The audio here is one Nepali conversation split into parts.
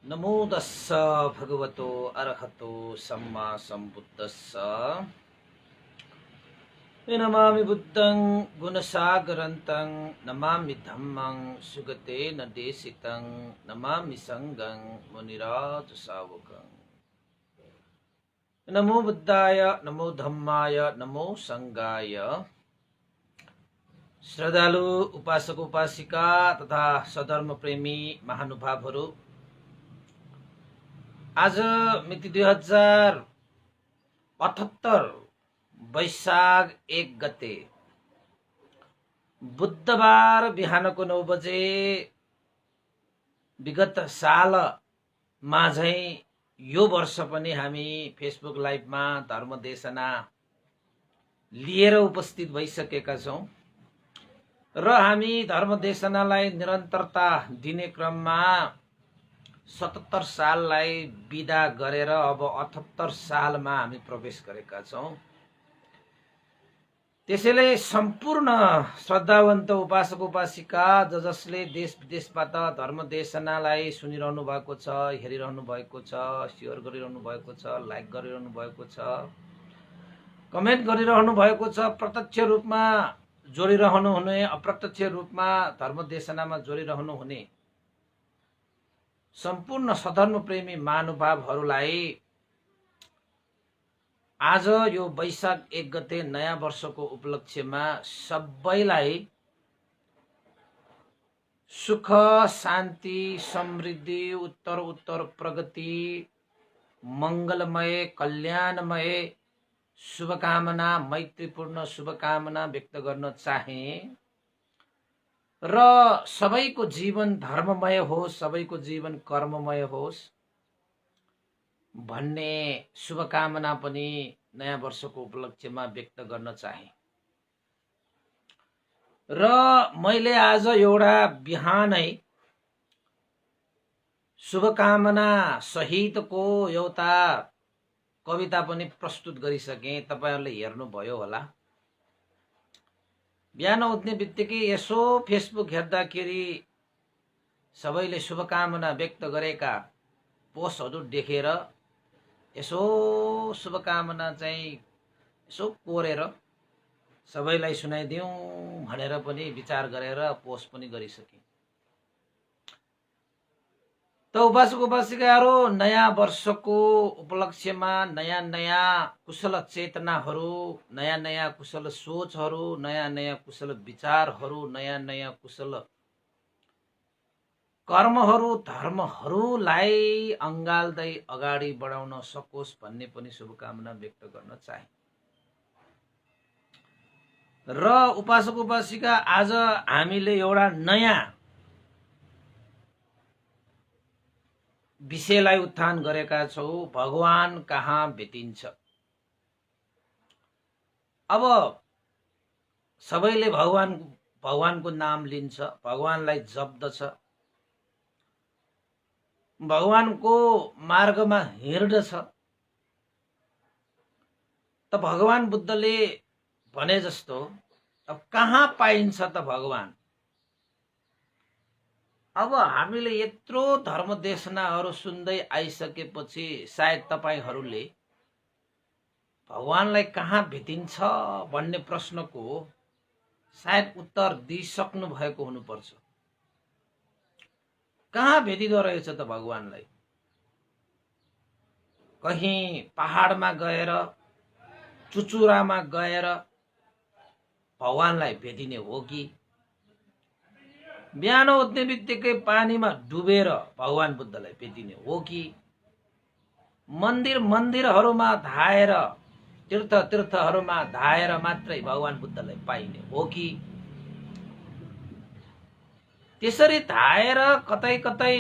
नमो तस्स भगवतो अरहतो सम्मा सम्बुद्धस्स नमामि बुद्धं गुणसागरन्तं नमामि धम्मं सुगतेन देशितं नमामि संघं मुनिराज सावकं। नमो बुद्धाय नमो धम्माय नमो संघाय। श्रद्धालु उपासक उपासिका तथा सधर्म प्रेमी महानुभावहरू, आज मिति 2078 वैशाख 1 गते बुधबार बिहानको 9 बजे विगत सालमा झैं यो वर्ष पनि हामी फेसबुक लाइभमा धर्म देशना लिएर उपस्थित भइसकेका छौं र हामी धर्म देशनालाई निरन्तरता दिने क्रममा 77 साललाई बिदा गरेर अब 78 सालमा हामी प्रवेश गरेका छौं। त्यसैले सम्पूर्ण श्रद्धावन्त उपासक उपासिका जसले देश विदेशबाट धर्म देशनालाई सुनिरहनु भएको छ, हेरिरहनु भएको छ, शेयर गरिरहनु भएको छ, लाइक गरिरहनु भएको छ, कमेन्ट गरिरहनु भएको छ, प्रत्यक्ष रूपमा जोडिरहनु हुने, अप्रत्यक्ष रूपमा धर्म देशनामा जोडिरहनु हुने सम्पूर्ण सधर्म प्रेमी महानुभावहरूलाई आज यो वैशाख 1 गते नयाँ वर्षको उपलक्ष्यमा सबैलाई सुख शान्ति समृद्धि उत्तर उत्तर प्रगति मंगलमय कल्याणमय शुभकामना मैत्रीपूर्ण शुभकामना व्यक्त गर्न चाहे र सबैको जीवन धर्ममय होस्, सबैको जीवन कर्ममय होस् भन्ने शुभकामना पनि नयाँ वर्षको उपलक्ष्यमा व्यक्त गर्न चाहे। र मैले आज एउटा बिहानै शुभकामना सहितको एउटा कविता पनि प्रस्तुत गरिसके, तपाईहरुले हेर्नुभयो होला। बिहान उठ्ने बित्तिकै यसो फेसबुक हेर्दाखेरि सबैले शुभकामना व्यक्त गरेका पोस्टहरू देखेर यसो शुभकामना चाहिँ यसो कोरेर सबैलाई सुनाइदिउँ भनेर पनि विचार गरेर पोस्ट पनि गरिसके। त उपासक उपासिकाहरू, नयाँ वर्षको उपलक्ष्यमा नयाँ नयाँ कुशल चेतनाहरू, नयाँ नयाँ कुशल सोचहरू, नयाँ नयाँ कुशल विचारहरू, नयाँ नयाँ कुशल कर्महरू धर्महरूलाई अँगाल्दै अगाडि बढाउन सकोस् भन्ने पनि शुभकामना व्यक्त गर्न चाहे। र उपासक उपासिका, आज हामीले एउटा नयाँ विषयलाई उत्थान गरेका छौं, भगवान कहाँ भेटिन्छ। अब सबैले भगवानको नाम लिन्छ, भगवानलाई जप्दछ, भगवानको मार्गमा हिँड्दछ। त भगवान बुद्धले भने जस्तो अब कहाँ पाइन्छ त भगवान? अब हामीले यत्रो धर्म देशनाहरू सुन्दै आइसकेपछि सायद तपाईहरूले भगवानलाई कहाँ भेटिन्छ भन्ने प्रश्नको सायद उत्तर दिइसक्नु भएको हुनुपर्छ। कहाँ भेटिदो रहेछ त भगवानलाई? कहीं पहाडमा गएर, चुचुरामा गएर भगवानलाई भेटिने हो कि बिहान उठ्ने बित्तिकै पानीमा डुबेर भगवान बुद्धलाई भेटिने हो कि मन्दिरहरूमा धाएर, तीर्थहरूमा धाएर मात्रै भगवान बुद्धलाई पाइने हो कि त्यसरी धाएर कतै कतै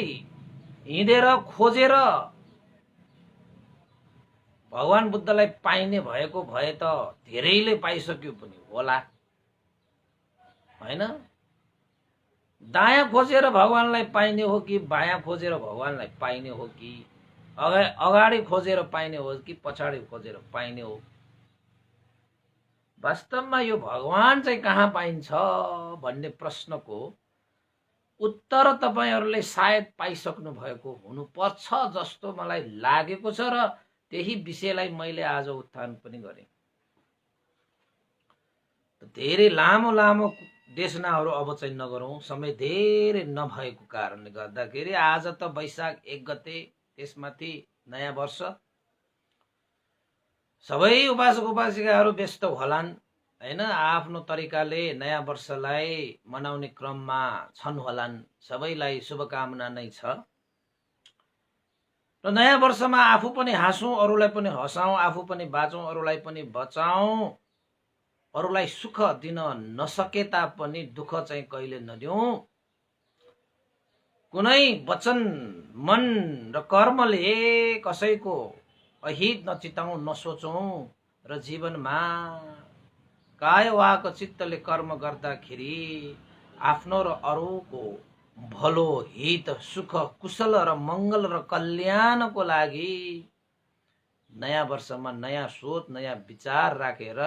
हिँडेर खोजेर भगवान बुद्धलाई पाइने भएको भए त धेरैले पाइसक्यो पनि होला, हैन? दायाँ खोजेर भगवानलाई पाइने हो कि बायाँ खोजेर भगवानलाई पाइने हो कि अगाडि खोजेर पाइने हो कि पछाडि खोजेर पाइने हो? वास्तवमा यो भगवान चाहिँ कहाँ पाइन्छ भन्ने प्रश्नको उत्तर तपाईहरूले सायद पाइसक्नु भएको हुनुपर्छ जस्तो मलाई लागेको छ र त्यही विषयलाई मैले आज उत्थान पनि गरेँ। धेरै लामो लामो देशनाहरू अब चाहिँ नगरौँ, समय धेरै नभएको कारणले गर्दाखेरि आज त वैशाख 1 गते, त्यसमाथि नयाँ वर्ष, सबै उपासक उपासिकाहरू व्यस्त होलान् हैन, आफ्नो तरिकाले नयाँ वर्षलाई मनाउने क्रममा छन् होलान्। सबैलाई शुभकामना नै छ र नयाँ वर्षमा आफू पनि हाँसौँ, अरूलाई पनि हँसाउँ, आफू पनि बाँचौँ, अरूलाई पनि बचाउँ। अरूलाई सुख दिन नसके तापनि दुःख चाहिँ कहिले नदिउँ। कुनै वचन, मन र कर्मले कसैको अहित नचिताउँ, नसोचौँ र जीवनमा काय वाक चित्तले कर्म गर्दाखेरि आफ्नो र अरूको भलो, हित, सुख, कुशल र मङ्गल र कल्याणको लागि नयाँ वर्षमा नयाँ सोच, नयाँ विचार राखेर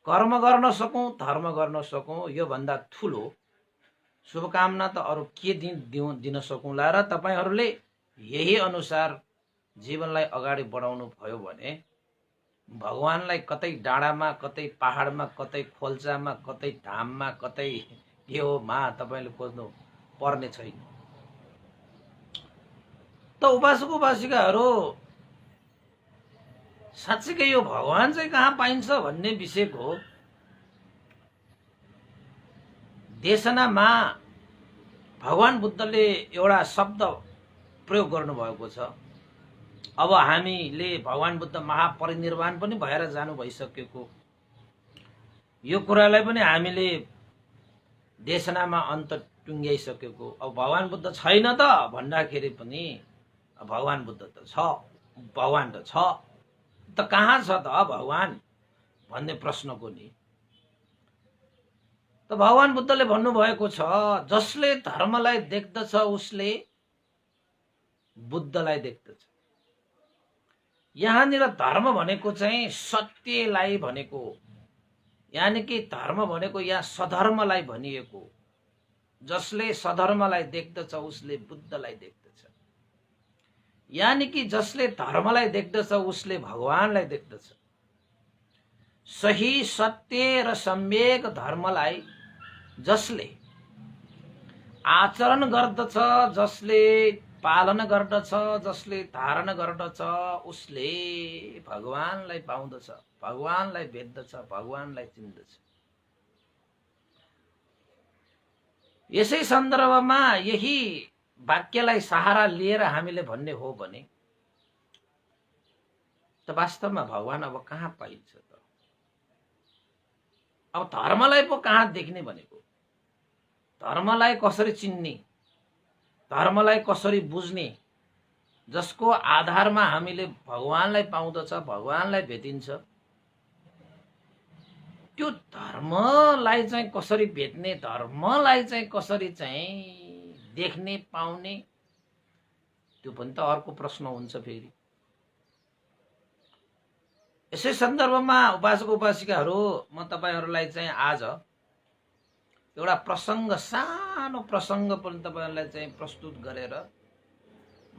कर्म गर्न सकौँ, धर्म गर्न सकौँ। यो भन्दा ठुलो शुभकामना त अरू के दिन सकौँला र तपाईहरूले यही अनुसार जीवनलाई अगाडि बढाउनु भयो भने भगवानलाई कतै डाँडामा, कतै पहाडमा, कतै खोल्चामा, कतै धाममा, कतै के हो मा तपाईले खोज्नु पर्ने छैन। त उपासक उपासिकाहरू, साँच्चीकै यो भगवान चाहिँ कहाँ पाइन्छ भन्ने विषयको देशनामा भगवान बुद्धले एउटा शब्द प्रयोग गर्नुभएको छ। अब हामीले भगवान बुद्ध महापरिनिर्वाण पनि भएर जानु भइसकेको, यो कुरालाई पनि हामीले देशनामा अन्त टुङ्ग्याइसकेको। अब भगवान बुद्ध छैन त भन्दाखेरि पनि भगवान बुद्ध त छ, भगवान त छ, त कहाँ छ त भगवान भन्ने प्रश्नको नि त भगवान बुद्धले भन्नुभएको छ, जसले धर्मलाई देख्दछ उसले बुद्धलाई देख्दछ। यहाँनिर धर्म भनेको चाहिँ सत्यलाई भनेको, यानि कि धर्म भनेको यहाँ सधर्मलाई भनिएको। जसले सधर्मलाई देख्दछ उसले बुद्धलाई देख्दछ, यानि कि जसले धर्मलाई देख्दछ उसले भगवानलाई देख्दछ। सही, सत्य र सम्यक धर्मलाई जसले आचरण गर्दछ, जसले पालन गर्दछ, जसले धारण गर्दछ उसले भगवानलाई पाउँदछ, भगवानलाई भेट्दछ, भगवानलाई चिन्दछ। यसै सन्दर्भमा यही वाक्यलाई सहारा लिएर हामीले भन्ने हो भने त वास्तवमा भगवान अब कहाँ पाइन्छ त? अब धर्मलाई पो कहाँ देख्ने भनेको? धर्मलाई कसरी चिन्ने, धर्मलाई कसरी बुझ्ने, जसको आधारमा हामीले भगवानलाई पाउँदछ, भगवानलाई भेटिन्छ, त्यो धर्मलाई चाहिँ कसरी भेट्ने, धर्मलाई चाहिँ कसरी चाहिँ देख्ने, पाउने, त्यो पनि त अर्को प्रश्न हुन्छ फेरि। यसै सन्दर्भमा उपासक उपासिकाहरू, म तपाईहरूलाई चाहिँ आज एउटा प्रसङ्ग, सानो प्रसङ्ग पनि तपाईहरूलाई चाहिँ प्रस्तुत गरेर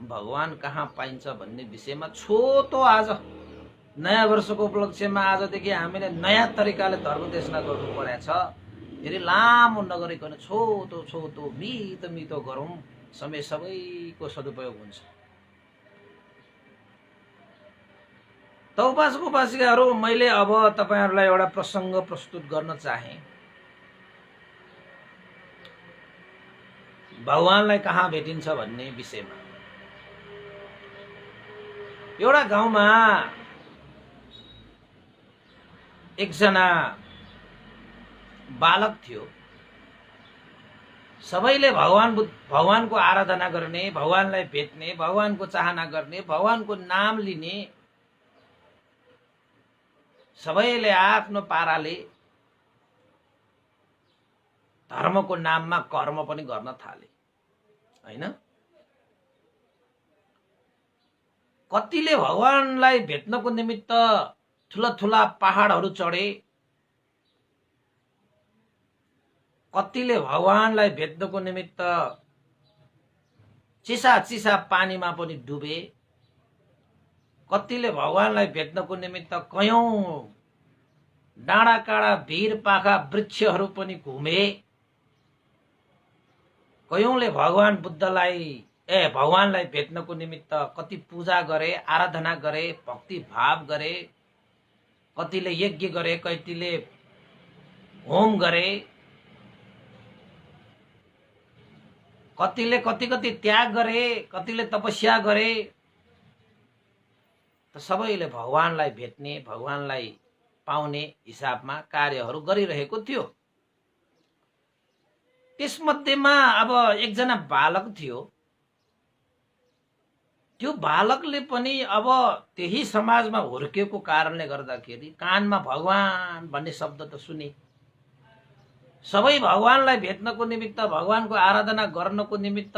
भगवान कहाँ पाइन्छ भन्ने विषयमा छोटो आज नयाँ वर्षको उपलक्ष्यमा आजदेखि हामीले नयाँ तरिकाले धर्म देशना गर्नु परेको छ। धेरै लामो नगरिकन छोटो छोटो मितो मितो गरौँ, समय सबैको सदुपयोग हुन्छ। त उपासक उपासिकाहरू, मैले अब तपाईहरूलाई एउटा प्रसङ्ग प्रस्तुत गर्न चाहे। भगवानलाई कहाँ भेटिन्छ भन्ने विषयमा। एउटा गाउँमा एकजना बालक थियो। सबैले भगवानको आराधना गर्ने, भगवानलाई भेट्ने, भगवानको चाहना गर्ने, भगवानको नाम लिने, सबैले आफ्नो पाराले धर्मको नाममा कर्म पनि गर्न थाले हैन। कतिले भगवानलाई भेट्नको निमित्त ठुला ठुला पहाडहरू चढे, कतिले भगवानलाई भेट्नको निमित्त चिसा चिसा पानीमा पनि डुबे, कतिले भगवानलाई भेट्नको निमित्त कयौं डाँडा काँडा भिर पाखा वृक्षहरू पनि घुमे, कयौंले भगवान बुद्धलाई भगवानलाई भेट्नको निमित्त कति पूजा गरे, आराधना गरे, भक्ति भाव गरे, कतिले यज्ञ गरे, कतिले होम गरे, कतिले कति कति त्याग गरे, कतिले तपस्या गरे। त सबैले भगवानलाई भेट्ने, भगवानलाई पाउने हिसाबमा कार्यहरू गरिरहेको थियो। त्यसमध्येमा अब एकजना बालक थियो। त्यो बालकले पनि अब त्यही समाजमा हुर्केको कारणले गर्दाखेरि कानमा भगवान भन्ने शब्द त सुने। सबै भगवानलाई भेट्नको निमित्त, भगवानको आराधना गर्नको निमित्त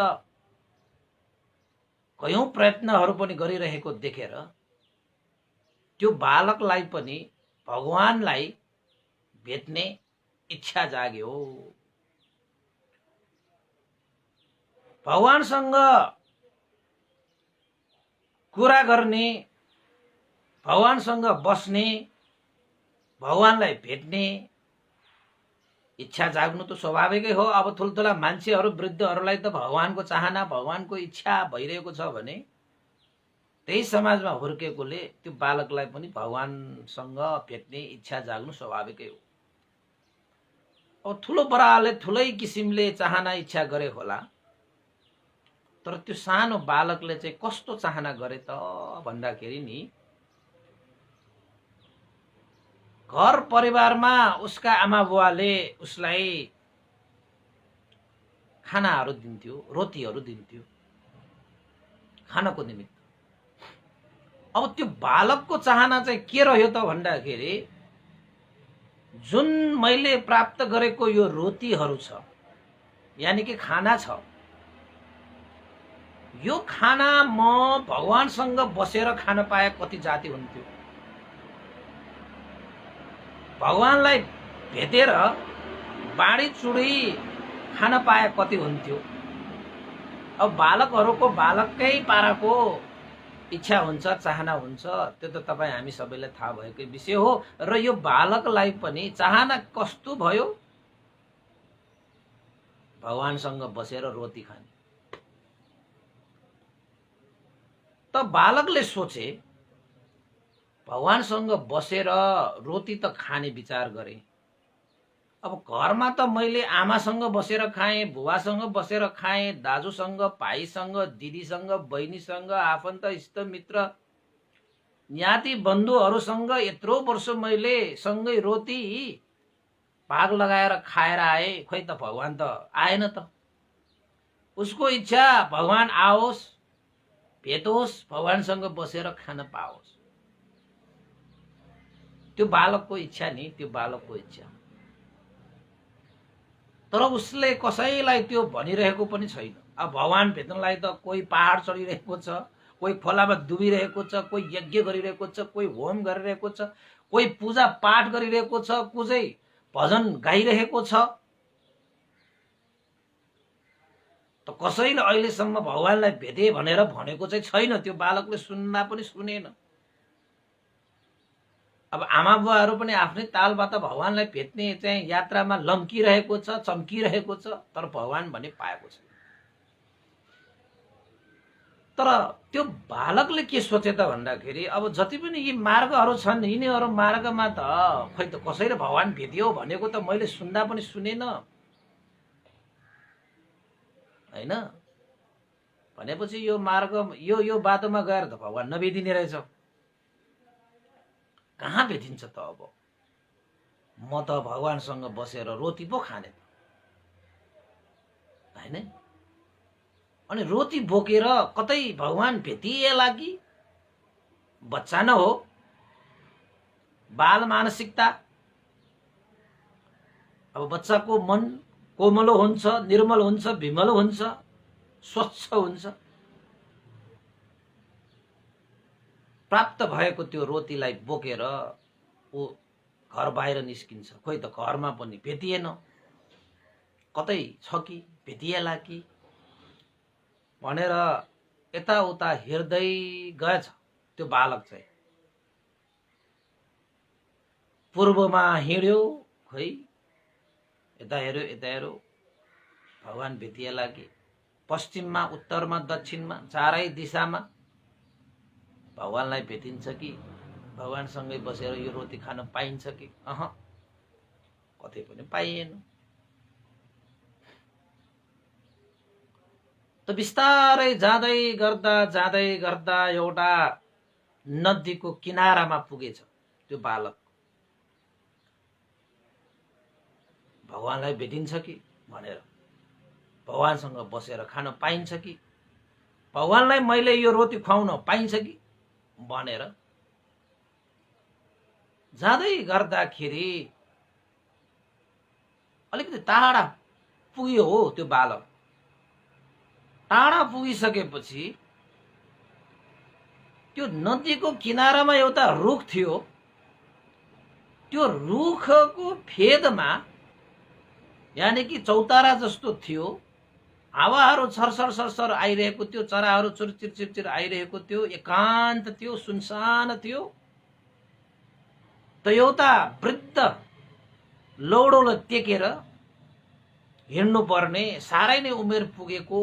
कयौं प्रयत्नहरू पनि गरिरहेको देखेर त्यो बालकलाई पनि भगवानलाई भेट्ने इच्छा जाग्यो। भगवानसँग कुरा गर्ने, भगवानसँग बस्ने, भगवानलाई भेट्ने इच्छा जाग्नु त स्वाभाविकै हो। अब ठुल्ठुला मान्छेहरू, वृद्धहरूलाई त भगवानको चाहना, भगवानको इच्छा भइरहेको छ भने त्यही समाजमा हुर्केकोले त्यो बालकलाई पनि भगवानसँग भेट्ने इच्छा जाग्नु स्वाभाविकै हो। अब ठुलो बडाले ठुलै किसिमले चाहना इच्छा गरे होला, तर त्यो सानो बालकले चाहिँ कस्तो चाहना गरे त भन्दाखेरि नि, घर परिवारमा उसका आमा बुवाले उसलाई खानाहरू दिन्थ्यो, रोटीहरू दिन्थ्यो खानको निमित्त। अब त्यो बालकको चाहना चाहिँ के रह्यो त भन्दाखेरि, जुन मैले प्राप्त गरेको यो रोटीहरू छ, यानी कि खाना छ, यो खाना म भगवानसँग बसेर खान पाए कति जाति हुन्थ्यो, भगवानलाई भेटेर बाँडी चुडी खान पाए कति हुन्थ्यो। अब बालकहरूको बालकै पाराको इच्छा हुन्छ, चाहना हुन्छ, त्यो त तपाईँ हामी सबैलाई थाहा भएकै विषय हो। र यो बालकलाई पनि चाहना कस्तो भयो, भगवानसँग बसेर रोटी खाने। त बालकले सोचे, भगवानसँग बसेर रोटी त खाने विचार गरे। अब घरमा त मैले आमासँग बसेर खाएँ, बुवासँग बसेर खाएँ, दाजुसँग, भाइसँग, दिदीसँग, बहिनीसँग, आफन्त इष्टमित्र ज्ञाति बन्धुहरूसँग यत्रो वर्ष मैले सँगै रोटी भाग लगाएर खाएर आए, खोइ त भगवान त आएन त। उसको इच्छा भगवान आओस्, भेटोस्, भगवानसँग बसेर खान पाओस्। त्यो बालकको इच्छा नि, त्यो बालकको इच्छा। तर उसले कसैलाई त्यो भनिरहेको पनि छैन। अब भगवान भेट्नलाई त कोही पहाड चढिरहेको छ, कोही खोलामा डुबिरहेको छ, कोही यज्ञ गरिरहेको छ, कोही होम गरिरहेको छ, कोही पूजा पाठ गरिरहेको छ, कोही भजन गाइरहेको छ। त कसैले अहिलेसम्म भगवानलाई भेटे भनेर भनेको चाहिँ छैन। त्यो बालकले सुन्दा पनि सुनेन। अब आमा बुवाहरू पनि आफ्नै तालबाट भगवानलाई भेट्ने चाहिँ यात्रामा लम्किरहेको छ, चम्किरहेको छ, तर भगवान भने पाएको छ। तर त्यो बालकले के सोचे त भन्दाखेरि, अब जति पनि यी मार्गहरू छन्, यिनीहरू मार्गमा त खोइ त कसैले भगवान भेटियो भनेको त मैले सुन्दा पनि सुनेन हैन। भनेपछि यो मार्ग, यो बाटोमा गएर त भगवान नभेटिने रहेछ। कहाँ भेटिन्छ त? अब म त भगवानसँग बसेर रोटी पो खाने त हैन। अनि रोटी बोकेर कतै भगवान भेटिए लागि बच्चा न हो, बाल मानसिकता। अब बच्चाको मन कोमलो हुन्छ, निर्मल हुन्छ, विमल हुन्छ, स्वच्छ हुन्छ। प्राप्त भएको त्यो रोटीलाई बोकेर ऊ घर बाहिर निस्किन्छ। खोइ त घरमा पनि भेटिएन। कतै छ कि भेटिएला कि भनेर यताउता हेर्दै गएछ। त्यो बालक चाहिँ पूर्वमा हिँड्यो, खै यता हेऱ्यो भगवान भेटिएला कि, पश्चिममा उत्तरमा दक्षिणमा चारै दिशामा भगवानलाई भेटिन्छ कि, भगवानसँगै बसेर यो रोटी खान पाइन्छ कि, कतै पनि पाइएन। त बिस्तारै जाँदै गर्दा एउटा नदीको किनारामा पुगेछ त्यो बालक। भगवानलाई भेटिन्छ कि भनेर, भगवानसँग बसेर खान पाइन्छ कि, भगवानलाई मैले यो रोटी खुवाउन पाइन्छ कि भनेर जाँदै गर्दाखेरि अलिकति टाढा पुग्यो हो त्यो बालक। टाढा पुगिसकेपछि त्यो नदीको किनारामा एउटा रुख थियो। त्यो रुखको फेदमा यानि कि चौतारा जस्तो थियो, हावाहरू छरछर आइरहेको थियो, चराहरू चिरचिर आइरहेको थियो, एकान्त थियो, सुनसान थियो। त एउटा वृद्ध लौडोले टेकेर हिँड्नु पर्ने साह्रै नै उमेर पुगेको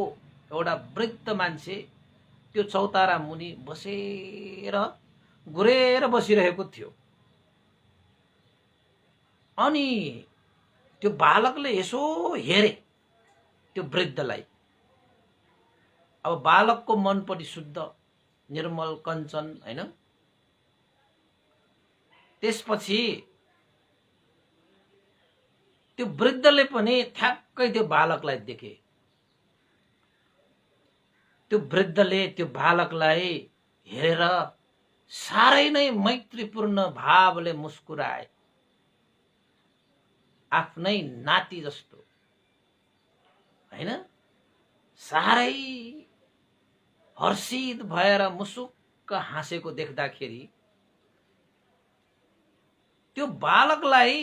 एउटा वृद्ध मान्छे त्यो चौतारा मुनि बसेर गुरेर बसिरहेको थियो। अनि त्यो बालकले यसो हेरे त्यो वृद्धलाई। अब बालकको मन पनि शुद्ध निर्मल कञ्चन हैन। त्यसपछि त्यो वृद्धले पनि ठ्याक्कै त्यो बालकलाई देखे। त्यो वृद्धले त्यो बालकलाई हेरेर साह्रै नै मैत्रीपूर्ण भावले मुस्कुराए, आफ्नै नाति जस्तो हैन। साह्रै हर्षित भएर मुसुक्क हाँसेको देख्दाखेरि त्यो बालकलाई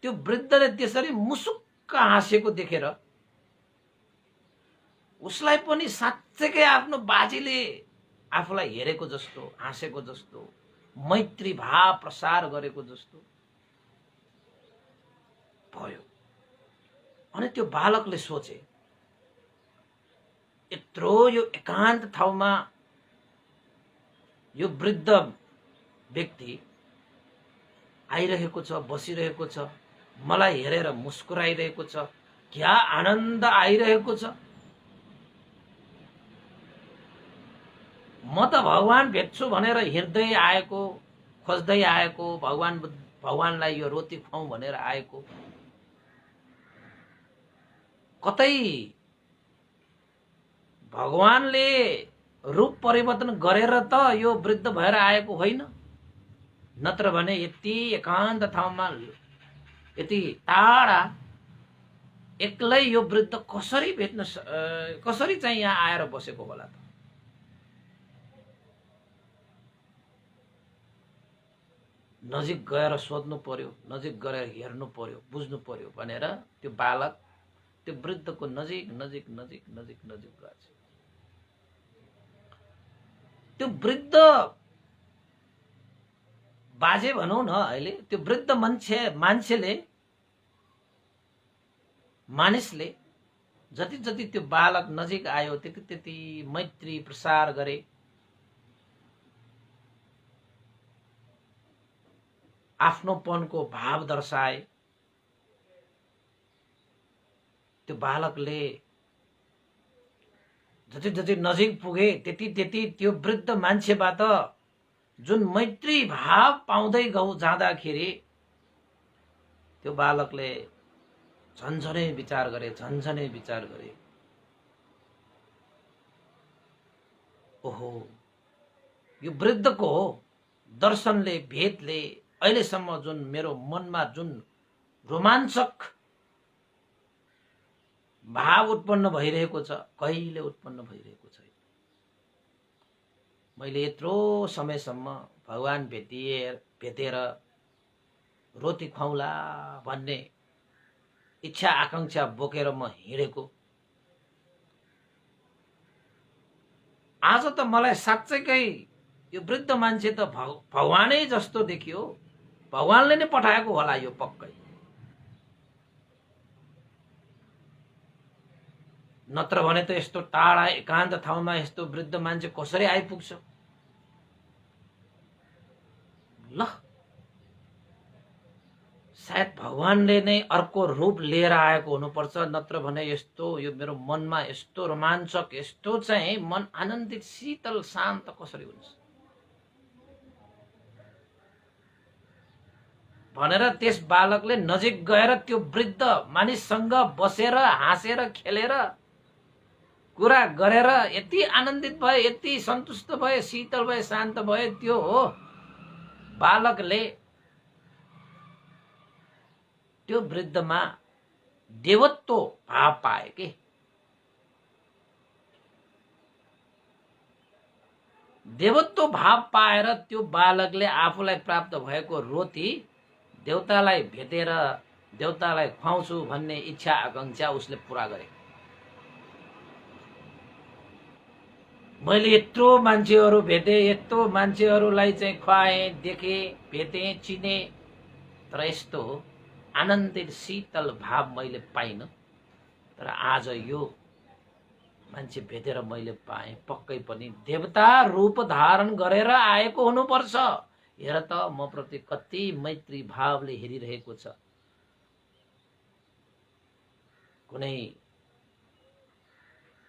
त्यो वृद्धले त्यसरी मुसुक्क हाँसेको देखेर उसलाई पनि साँच्चैकै आफ्नो बाजेले आफूलाई हेरेको जस्तो, हाँसेको जस्तो, मैत्री भाव प्रसार गरेको जस्तो भयो। अनि त्यो बालकले सोचे, यत्रो यो एकान्त ठाउँमा यो वृद्ध व्यक्ति आइरहेको छ, बसिरहेको छ, मलाई हेरेर मुस्कुराइरहेको छ, क्या आनन्द आइरहेको छ। म त भगवान भेट्छु भनेर हिँड्दै आएको, खोज्दै आएको, भगवानलाई यो रोटी खुवाउँ भनेर आएको, कतै भगवानले रूप परिवर्तन गरेर त यो वृद्ध भएर आएको होइन। नत्र भने यति एकान्त ठाउँमा, यति टाढा एक्लै यो वृद्ध कसरी भेट्न, कसरी चाहिँ यहाँ आएर बसेको होला त। नजिक गएर सोध्नु पर्यो, नजिक गएर हेर्नु पर्यो, बुझ्नु पर्यो भनेर त्यो बालक त्यो वृद्धको नजिक गएछ। त्यो वृद्ध बाजे भनौँ न अहिले, त्यो वृद्ध मानिसले जति त्यो बालक नजिक आयो त्यति मैत्री प्रसार गरे। आफ्नोपनको भाव दर्शाए। त्यो बालकले जति नजिक पुगे त्यति त्यो वृद्ध मान्छेबाट जुन मैत्री भाव पाउँदै जाँदाखेरि त्यो बालकले झन्झनै विचार गरे, ओहो, यो वृद्धको दर्शनले, भेटले अहिलेसम्म जुन मेरो मनमा जुन रोमाञ्चक भाव उत्पन्न भइरहेको छ, कहिले उत्पन्न भइरहेको छैन। मैले यत्रो समयसम्म भगवान भेटेर रोटी खुवाउला भन्ने इच्छा आकांक्षा बोकेर म हिँडेको। आज त मलाई साँच्चैकै यो वृद्ध मान्छे त भगवानै जस्तो देखियो। भगवानले नै पठाएको होला यो पक्कै। नत्र भने त यस्तो टाढा एकान्त ठाउँमा यस्तो वृद्ध मान्छे कसरी आइपुग्छ? ल सायद भगवानले नै अर्को रूप लिएर आएको हुनुपर्छ, नत्र भने यस्तो यो मेरो मनमा यस्तो रोमाञ्चक, यस्तो चाहिँ मन आनन्दित शीतल शान्त कसरी हुन्छ भनेर त्यस बालकले नजिक गएर त्यो वृद्ध मानिससँग बसेर हाँसेर खेलेर कुरा गरेर यति आनन्दित भए, यति सन्तुष्ट भए, शीतल भए, शान्त भए। त्यो हो बालकले त्यो वृद्धमा देवत्व भाव पाए के। देवत्व भाव पाएर त्यो बालकले आफूलाई प्राप्त भएको रोटी देवतालाई भेटेर देवतालाई खुवाउँछु भन्ने इच्छा आकांक्षा उसले पूरा गरे। मैले यत्रो मान्छेहरू भेटे, यत्रो मान्छेहरूलाई चाहिँ खुवाएँ, देखे, भेटे, चिने, तर यस्तो आनन्दित शीतल भाव मैले पाइन। तर आज यो मान्छे भेटेर मैले पाएँ। पक्कै पनि देवता रूप धारण गरेर आएको हुनुपर्छ। हेर त म प्रति कति मैत्री भावले हेरिरहेको छ। कुनै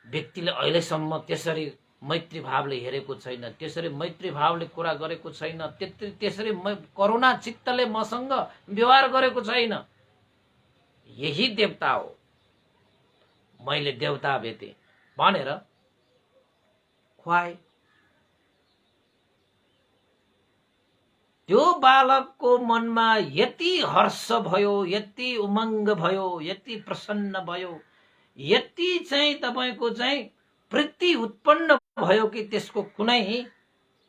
व्यक्तिले अहिलेसम्म त्यसरी मैत्री भावले हेरेको छैन, त्यसरी मैत्री भावले कुरा गरेको छैन, त्यसरी करुणा चित्तले मसँग व्यवहार गरेको छैन। यही देवता हो, मैले देवता भेटे भनेर खुवाए। त्यो बालकको मनमा यति हर्ष भयो, यति उमङ्ग भयो, यति प्रसन्न भयो, यति चाहिँ तपाईको चाहिँ प्रीति उत्पन्न भयो कि त्यसको कुनै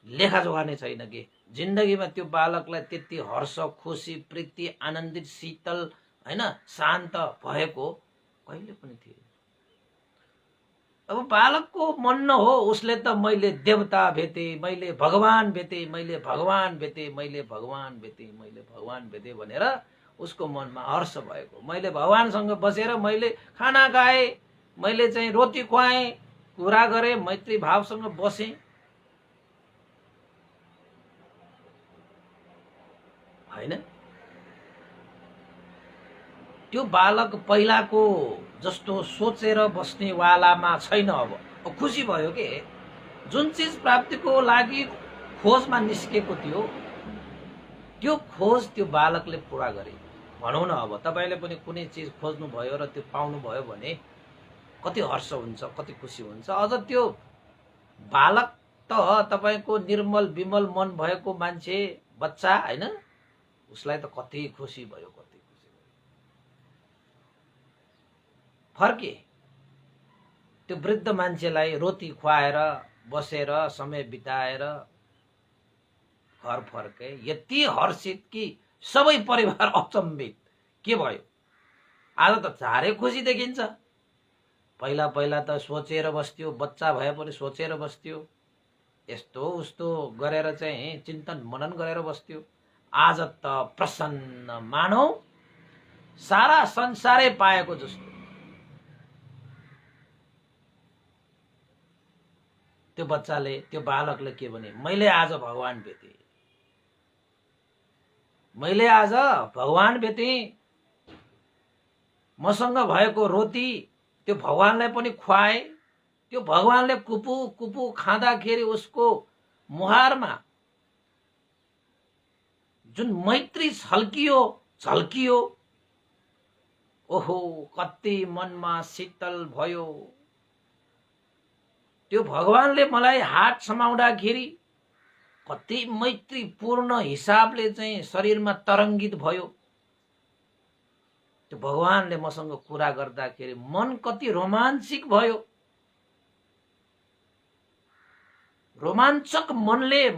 लेखाजोखा नै छैन कि। जिन्दगीमा त्यो बालकलाई त्यति हर्ष, खुसी, प्रीति, आनन्दित, शीतल हैन शान्त भएको कहिले पनि थिएन। अब बालकको मन न हो उसले त मैले देवता भेटे, मैले भगवान भेटे, मैले भगवान भेटे, मैले भगवान भेटे, मैले भगवान भेटे भनेर उसको मनमा हर्ष भएको। मैले भगवानसँग बसेर मैले खाना खाएँ, मैले चाहिँ रोटी खुवाएँ, कुरा गरेँ, मैत्री भावसँग बसेँ हैन। त्यो बालक पहिलाको जस्तो सोचेर बस्ने वालामा छैन। अब खुसी भयो के। जुन चीज प्राप्तिको लागि खोजमा निस्केको थियो त्यो खोज त्यो बालकले पूरा गरे भनौँ न। अब तपाईले पनि कुनै चीज खोज्नु भयो र त्यो पाउनु भयो भने कति हर्ष हुन्छ, कति खुसी हुन्छ। अझ त्यो बालक त तपाईको निर्मल विमल मन भएको मान्छे, बच्चा हैन, उसलाई त कति खुसी भयो, कति खुसी भयो। फर्के त्यो वृद्ध मान्छेलाई रोटी खुवाएर बसेर समय बिताएर घर फर्के। यति हर्षित कि सबै परिवार अचम्बित। के भयो? आज त झारे खुसी देखिन्छ। पहिला पहिला त सोचेर बस्थ्यो, बच्चा भए पनि सोचेर बस्थ्यो, यस्तो उस्तो गरेर चाहिँ चिन्तन मनन गरेर बस्थ्यो। आज त प्रसन्न, मानौ सारा संसारै पाएको जस्तो। त्यो बच्चाले, त्यो बालकले के भने, मैले आज भगवान भेटे, मैले आज भगवान भेटे। मसँग भएको रोटी त्यो भगवानलाई पनि खुवाए। त्यो भगवानले कुपु कुपु खाँदाखेरि उसको मुहारमा जुन मैत्री झल्कियो, ओहो कति मनमा शीतल भयो। त्यो भगवानले मलाई हात समाउँदाखेरि कति मैत्री पूर्ण हिसाबले चाहिँ शरीरमा तरङ्गित भयो। त्यो भगवानले मसँग कुरा गर्दाखेरि मन कति रोमाञ्चिक भयो। रोमाञ्चक मनले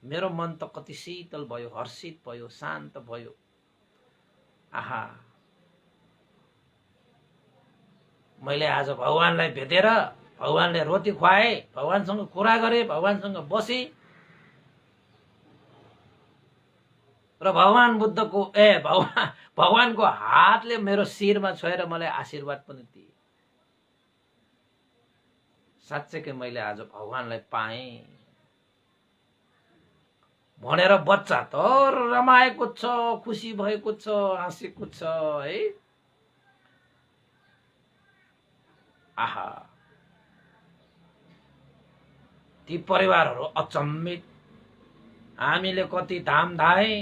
मेरो मन त कति शीतल भयो, हर्षित भयो, शान्त भयो। आहा, मैले आज भगवानलाई भेटेर भगवानले रोटी खुवाए, भगवानसँग कुरा गरे, भगवानसँग बसे र भगवान बुद्धको भगवानको हातले मेरो शिरमा छोएर मलाई आशीर्वाद पनि दिए। साँच्चैकै मैले आज भगवानलाई पाएँ भनेर बच्चा त रमाएको छ, खुसी भएको छ, हाँसेको छ है। आहा, ती परिवारहरू अचम्मित। हामीले कति धाम धाए,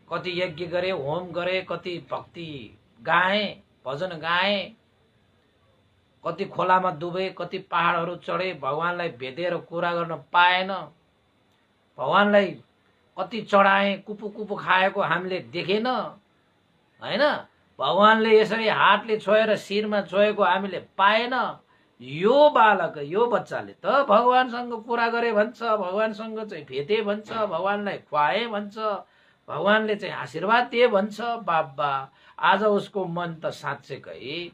कति यज्ञ गरे, होम गरे, कति भक्ति गाए, भजन गाए, कति खोलामा डुबे, कति पहाडहरू चढे, भगवानलाई भेटेर कुरा गर्न पाएन। भगवानलाई कति चढाए, कुपु कुपु खाएको हामीले देखेन हैन। भगवानले यसरी हातले छोएर शिरमा छोएको हामीले पाएन। यो बालक, यो बच्चाले त भगवानसँग कुरा गरे भन्छ, भगवानसँग चाहिँ भेटे भन्छ, भगवानलाई खुवाए भन्छ, भगवानले चाहिँ आशीर्वाद दिए भन्छ। बाबा, आज उसको मन त साँच्चैकै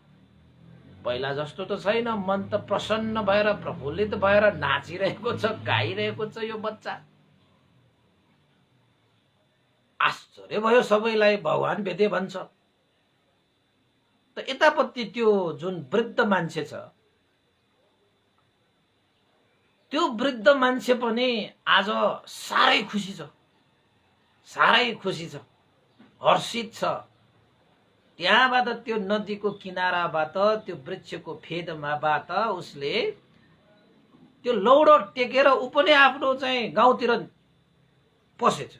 पहिला जस्तो त छैन। मन त प्रसन्न भएर, प्रफुल्लित भएर नाचिरहेको छ, गाइरहेको छ यो बच्चा। आश्चर्य भयो सबैलाई, भगवान भेटे भन्छ। त यतापट्टि त्यो जुन वृद्ध मान्छे छ, त्यो वृद्ध मान्छे पनि आज साह्रै खुसी छ, साह्रै खुसी छ, हर्षित छ। त्यहाँबाट त्यो नदीको किनाराबाट, त्यो वृक्षको फेदमाबाट उसले त्यो लौडो टेकेर ऊ पनि आफ्नो चाहिँ गाउँतिर पसेछ,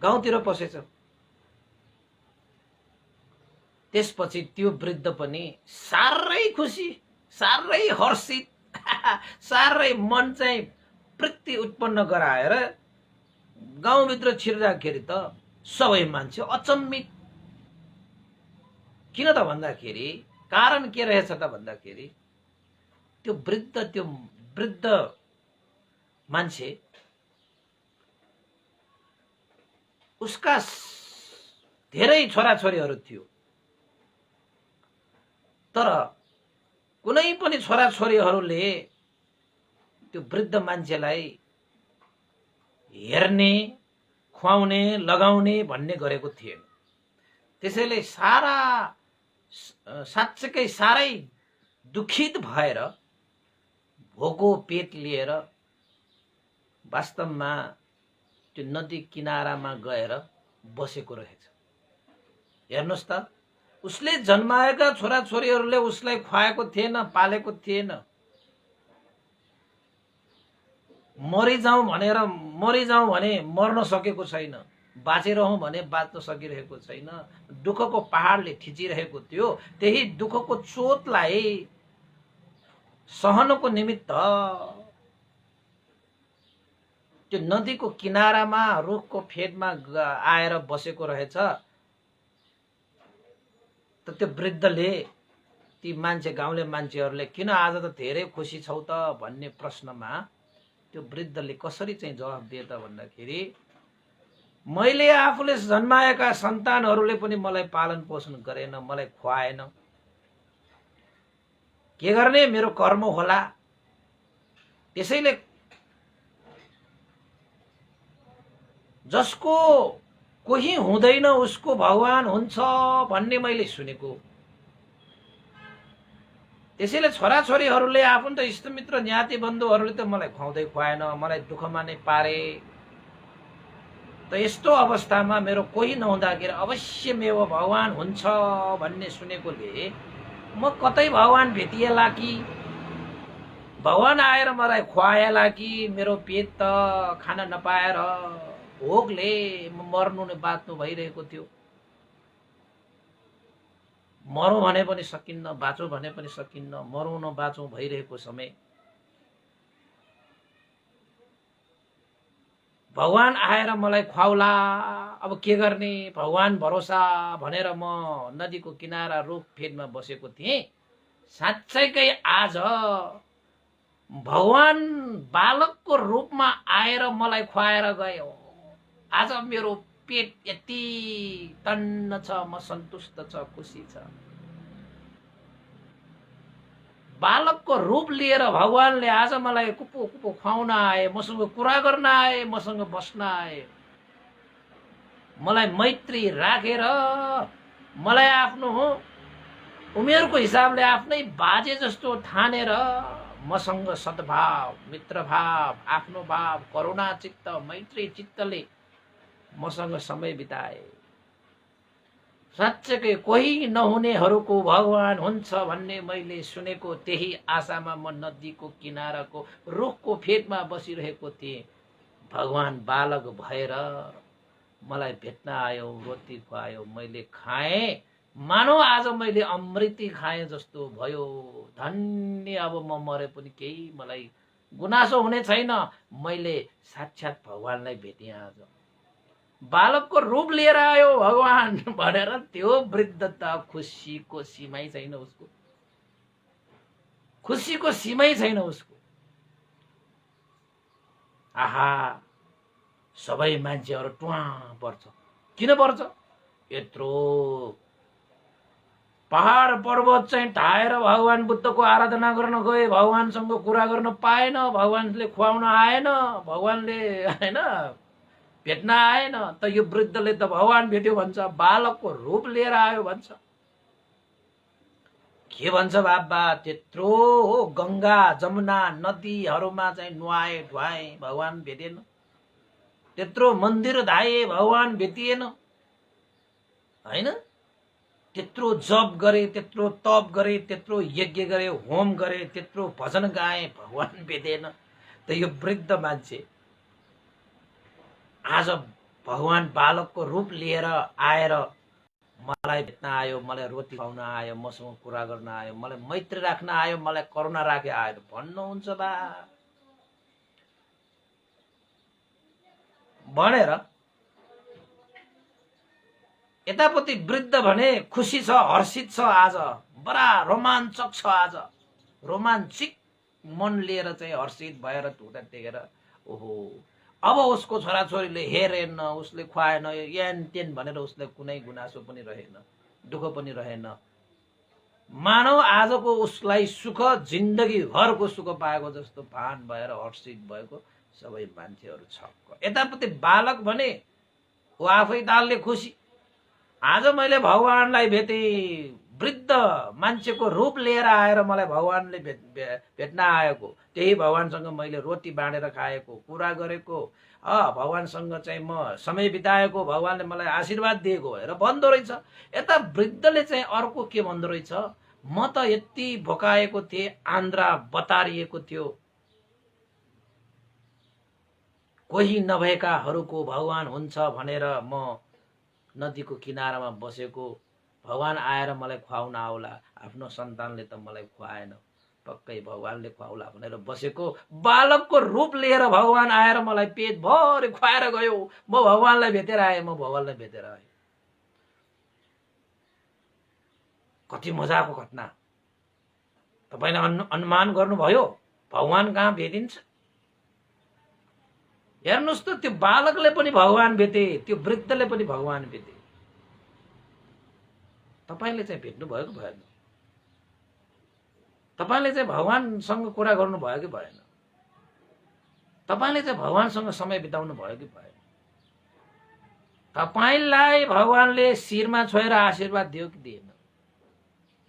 गाउँतिर पसेछ। त्यसपछि त्यो वृद्ध पनि साह्रै खुसी, साह्रै हर्षित, साह्रै मन चाहिँ प्रीति उत्पन्न गराएर गाउँभित्र छिर्दाखेरि त सबै मान्छे अचम्मित। किन त भन्दाखेरि कारण के रहेछ त भन्दाखेरि त्यो वृद्ध मान्छे, उसका धेरै छोराछोरीहरू थियो, तर कुनै पनि छोराछोरीहरूले त्यो वृद्ध मान्छेलाई हेर्ने, खुवाउने, लगाउने भन्ने गरेको थिएन। त्यसैले साँच्चैकै साह्रै दुखित भएर भोको पेट लिएर वास्तवमा त्यो नदी किनारामा गएर बसेको रहेछ। हेर्नुहोस् त, उसले जन्माएका छोराछोरीहरूले उसलाई खुवाएको थिएन, पालेको थिएन। मरिजाउँ भने मर्न सकेको छैन, बाँचिरहँ भने बाँच्न सकिरहेको छैन। दुःखको पहाडले थिचिरहेको थियो। त्यही दुःखको चोटलाई सहनको निमित्त त्यो नदीको किनारामा रुखको फेदमा आएर बसेको रहेछ। त त्यो वृद्धले, ती मान्छे, गाउँले मान्छेहरूले किन आज त धेरै खुसी छौ त भन्ने प्रश्नमा त्यो वृद्धले कसरी चाहिँ जवाफ दिए त भन्दाखेरि, मैले आफूले जन्माएका सन्तानहरूले पनि मलाई पालन पोषण गरेन, मलाई खुवाएन। के गर्ने, मेरो कर्म होला। त्यसैले जसको कोही हुँदैन उसको भगवान हुन्छ भन्ने मैले सुनेको। त्यसैले छोराछोरीहरूले, आफन्त इष्टमित्र ज्ञाति बन्धुहरूले त मलाई खुवाउँदै खुवाएन, मलाई दुःखमा नै पारे। त यस्तो अवस्थामा मेरो कोही नहुँदाखेरि अवश्य मेरो भगवान हुन्छ भन्ने सुनेकोले म कतै भगवान भेटिएला कि, भगवान आएर मलाई खुवाएला कि, मेरो पेट त खान नपाएर भोकले मर्नु नै बाँच्नु भइरहेको थियो। मरौँ भने पनि सकिन्न, बाँचौँ भने पनि सकिन्न, मरौँ न बाँचौँ भइरहेको समय भगवान आएर मलाई खुवाउला। अब के गर्ने, भगवान भरोसा भनेर म नदीको किनारा रुख फेदमा बसेको थिएँ। साँच्चैकै आज भगवान बालकको रूपमा आएर मलाई खुवाएर गयो। आज मेरो पेट यति तन्न छ, म सन्तुष्ट छ, खुसी छ। बालकको रूप लिएर भगवानले आज मलाई कुपो कुपो खुवाउन आए, मसँग कुरा गर्न आए, मसँग बस्न आए, मलाई मैत्री राखेर मलाई आफ्नो उमेरको हिसाबले आफ्नै बाजे जस्तो ठानेर मसँग सद्भाव, मित्रभाव, आफ्नो भाव, करुणा चित्त, मैत्री चित्तले मसँग समय बिताए। साँच्चै कोही नहुनेहरूको भगवान हुन्छ भन्ने मैले सुनेको, त्यही आशामा म नदीको किनाराको रुखको फेदमा बसिरहेको थिएँ। भगवान बालक भएर मलाई भेट्न आयो, रोटी खुवायो, मैले खाएँ, मानौ आज मैले अमृति खाएँ जस्तो भयो। धन्य, अब म मरे पनि केही मलाई गुनासो हुने छैन, मैले साक्षात् भगवानलाई भेटेँ। आज बालकको रूप लिएर आयो भगवान भनेर त्यो वृद्ध त खुसीको सीमै छैन उसको, खुसीको सीमै छैन उसको। आहा, सबै मान्छेहरू टुवा पर्छ। किन पर्छ? यत्रो पहाड पर्वत चाहिँ ढाएर भगवान बुद्धको आराधना गर्न गए, भगवानसँग कुरा गर्न पाएन, भगवानले खुवाउन आएन, भगवानले हैन भेट्न आएन, त यो वृद्धले त भगवान भेट्यो भन्छ, बालकको रूप लिएर आयो भन्छ। के भन्छ बाबा? त्यत्रो गंगा जमुना नदीहरूमा चाहिँ नुहाए ढुवाए, भगवान भेटेन। त्यत्रो मन्दिर धाए, भगवान भेटिएन, हैन? त्यत्रो जप गरे, त्यत्रो तप गरे, त्यत्रो यज्ञ गरे, होम गरे, त्यत्रो भजन गाए, भगवान भेटेन। त यो वृद्ध मान्छे आज भगवान बालकको रूप लिएर आएर मलाई भेट्न आयो, मलाई रोटी खुवाउन आयो, मसँग कुरा गर्न आयो, मलाई मैत्री राख्न आयो, मलाई करुणा राखे आयो भन्नुहुन्छ बा भनेर यतापट्टि वृद्ध भने खुसी छ, हर्षित छ, आज बडा रोमाञ्चक छ। आज रोमाञ्चिक मन लिएर चाहिँ हर्षित भएर हुँदा देखेर ओहो, अब उसको छोराछोरीले हेरेन, उसले खुवाएन, यान तेन भनेर उसले कुनै गुनासो पनि रहेन, दुःख पनि रहेन। मानव आजको उसलाई सुख जिन्दगी भरको सुख पाएको जस्तो भान भएर हर्षित भएको सबै मान्छेहरू छक्क। यतापट्टि बालक भने ऊ आफै तालले खुसी, आज मैले भगवानलाई भेटे, वृद्ध मान्छेको रूप लिएर आएर मलाई भगवानले भेट्न आएको, त्यही भगवानसँग मैले रोटी बाँडेर खाएको, कुरा गरेको, भगवानसँग चाहिँ म समय बिताएको, भगवानले मलाई आशीर्वाद दिएको भनेर भन्दो रहेछ। यता वृद्धले चाहिँ अर्को के भन्दो रहेछ, म त यति भोकाएको थिएँ, आन्द्रा बतारिएको थियो, कोही नभएकाहरूको भगवान हुन्छ भनेर म नदीको किनारामा बसेको, भगवान आएर मलाई खुवाउन आउला, आफ्नो सन्तानले त मलाई खुवाएन, पक्कै भगवानले खुवाउला भनेर बसेको, बालकको रूप लिएर भगवान आएर मलाई पेट भरि खुवाएर गयो, म भगवानलाई भेटेर आएँ, म भगवानलाई भेटेर आएँ। कति मजाको घटना। तपाईले अनुमान गर्नुभयो भगवान कहाँ भेटिन्छ? हेर्नुस् त, त्यो बालकले पनि भगवान भेटे, त्यो वृद्धले पनि भगवान भेटे। तपाईले चाहिँ भेट्नु भयो कि भएन? तपाईले चाहिँ भगवानसँग कुरा गर्नु भयो कि भएन? तपाईले चाहिँ भगवानसँग समय बिताउनु भयो कि भएन? तपाईलाई भगवानले शिरमा छोएर आशीर्वाद दियो कि दिएन?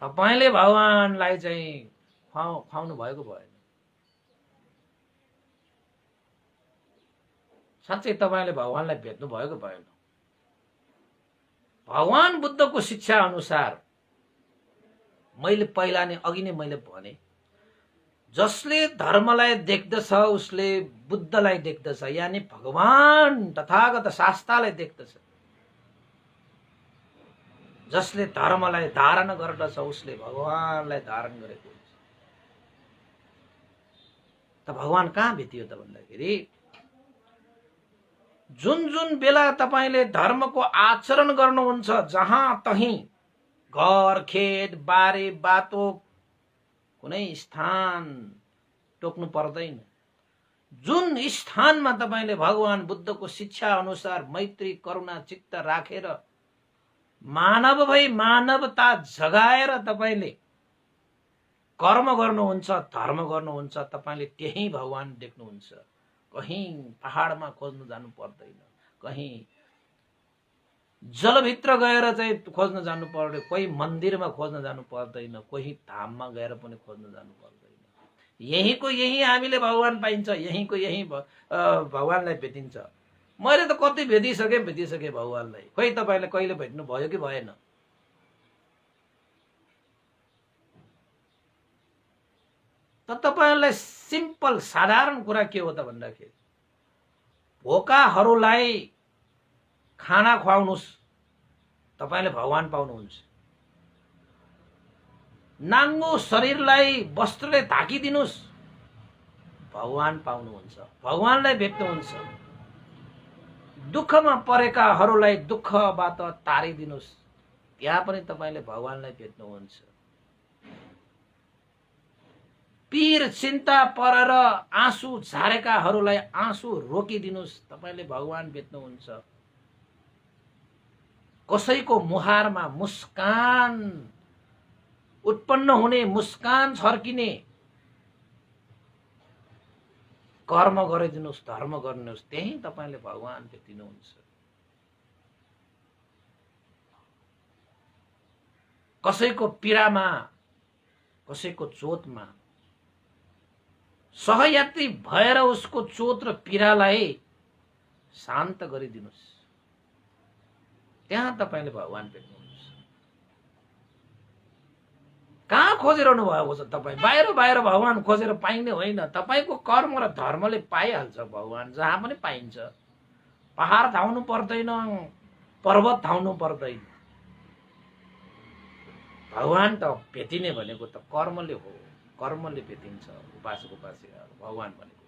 तपाईले भगवानलाई चाहिँ खुवाउनु भयो कि भएन? साँच्चै तपाईले भगवानलाई भेट्नु भयो कि भएन? भगवान बुद्धको शिक्षा अनुसार मैले पहिला नै अघि नै मैले भने, जसले धर्मलाई देख्दछ उसले बुद्धलाई देख्दछ, यानी भगवान तथागत शास्त्रलाई देख्दछ। जसले धर्मलाई धारण गर्दछ उसले भगवानलाई धारण गरेको हुन्छ। त भगवान कहाँ भेटियो त भन्दाखेरि, जुन जुन बेला तपाईले धर्मको आचरण गर्नुहुन्छ, जहाँ तही घर खेत बारी बाटो कुनै स्थान टोक्नु पर्दैन। जुन स्थानमा तपाईले भगवान बुद्धको शिक्षा अनुसार मैत्री करुणा चित्त राखेर मानव भई मानवता जगाएर तपाईले कर्म गर्नुहुन्छ, धर्म गर्नुहुन्छ, तपाईले त्यही भगवान देख्नुहुन्छ। कहीं पहाडमा खोज्न जानु पर्दैन, कहीं जलभित्र गएर चाहिँ खोज्न जानु पर्दैन, कोही मन्दिरमा खोज्न जानु पर्दैन, कोही धाममा गएर पनि खोज्न जानु पर्दैन। यहीँको यही हामीले भगवान पाइन्छ, यहीँको यही भगवानलाई भेटिन्छ। मैले त कति भेटिसके भगवानलाई। खोइ तपाईले कहिले भेट्नु भयो कि भएन? त तपाईलाई सिम्पल साधारण कुरा के हो त भन्दाखेरि भोकाहरूलाई खाना खुवाउनुस्, तपाईले भगवान पाउनुहुन्छ। नाङ्गो शरीरलाई वस्त्रले ढाकिदिनुस्, भगवान पाउनुहुन्छ, भगवानलाई भेट्नुहुन्छ। दुःखमा परेकाहरूलाई दुःखबाट टारिदिनुस्, त्यहाँ पनि तपाईले भगवानलाई भेट्नुहुन्छ। पीर चिन्ता परेर आँसु झारेकाहरूलाई आँसु रोकिदिनुस्, तपाईले भगवान भेट्नुहुन्छ। कसैको मुहारमा मुस्कान उत्पन्न हुने, मुस्कान छर्किने कर्म गरिदिनुस्, धर्म गर्नुहोस्, त्यही तपाईले भगवान भेटिनुहुन्छ। कसैको पीडामा, कसैको चोटमा सहयात्री भएर उसको चोट र पीडालाई शान्त गरिदिनुस्, त्यहाँ तपाईले भगवान भेट्नुहुन्छ। कहाँ खोजिरहनु भएको छ तपाईँ? बाहिर बाहिर भगवान खोजेर पाइने होइन। तपाईको कर्म र धर्मले पाइहाल्छ भगवान, जहाँ पनि पाइन्छ। पहाड धाउनु पर्दैन, पर्वत धाउनु पर्दैन। भगवान त भेटिने भनेको त कर्मले हो, कर्मले भेटिन्छ। उपासक उपासिकाहरू भगवान भनेको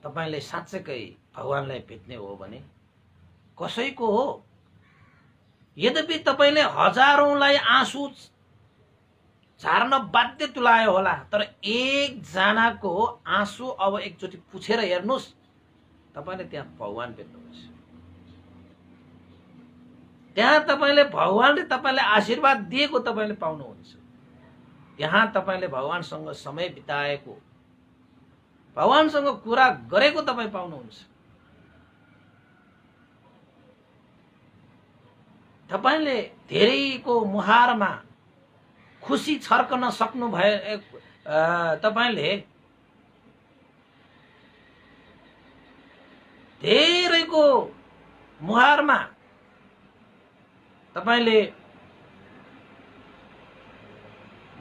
तपाईले साँच्चै भगवानलाई भेट्ने हो भने कसैको हो। यद्यपि तपाईले हजारौंलाई आँसु झार्न बाध्य तुलायो होला, तर एकजनाको आँसु अब एकचोटि पुछेर हेर्नुस्, तपाईले त्यहाँ भगवान भेट्नुहुन्छ। त्यहाँ तपाईले भगवानले तपाईलाई आशीर्वाद दिएको तपाईले पाउनुहुन्छ। त्यहाँ तपाईले भगवानसँग समय बिताएको, भगवानसँग कुरा गरेको तपाई पाउनुहुन्छ। तपाईले धेरैको मुहारमा खुसी छर्कन सक्नु भए, तपाईले धेरैको मुहारमा तपाईले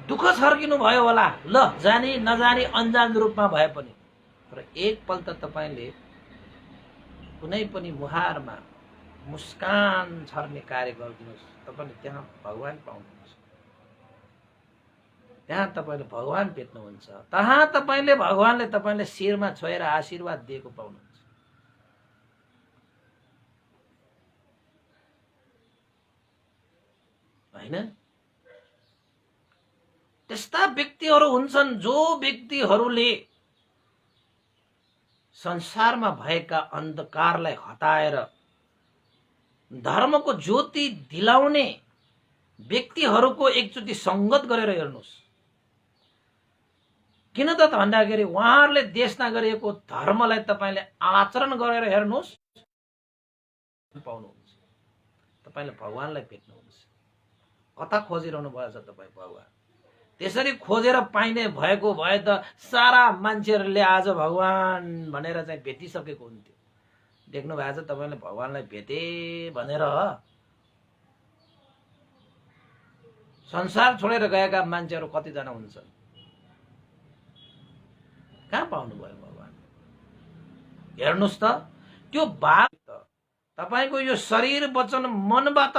दुःख छर्किनु भयो होला, ल जानी नजानी अनजान रूपमा भए पनि, तर एकपल्ट तपाईले कुनै पनि मुहारमा मुस्कान छर्ने कार्य गरिदिनुहोस्, तपाईले त्यहाँ भगवान पाउनुहुन्छ। त्यहाँ तपाईले भगवान भेट्नुहुन्छ। तहाँ तपाईले भगवानले तपाईलाई शिरमा छोएर आशीर्वाद दिएको पाउनुहुन्छ। हैन? त्यस्ता व्यक्तिहरू हुन्छन् जो व्यक्तिहरूले संसारमा भएका अन्धकारलाई हटाएर धर्मको ज्योति दिलाउने व्यक्तिहरूको एकचोटि संगत गरेर हेर्नुस्। किन त भन्दाखेरि उहाँहरूले देशना गरिएको धर्मलाई तपाईले आचरण गरेर हेर्नुस्, पाउनुहुन्छ। तपाईले भगवानलाई भेट्नुहुन्छ। कता खोजिरहनु भएको छ तपाई भगवान? त्यसरी खोजेर पाइने भएको भए त सारा मान्छेहरूले आज भगवान भनेर चाहिँ भेटिसकेको हुन्थ्यो। देख्नु भएको छ तपाईले भगवानलाई भेटे भनेर संसार छोडेर गएका मान्छेहरू कतिजना हुन्छन्? कहाँ पाउनु भयो भगवान? हेर्नुस् त, त्यो भाग त तपाईको यो शरीर वचन मनबाट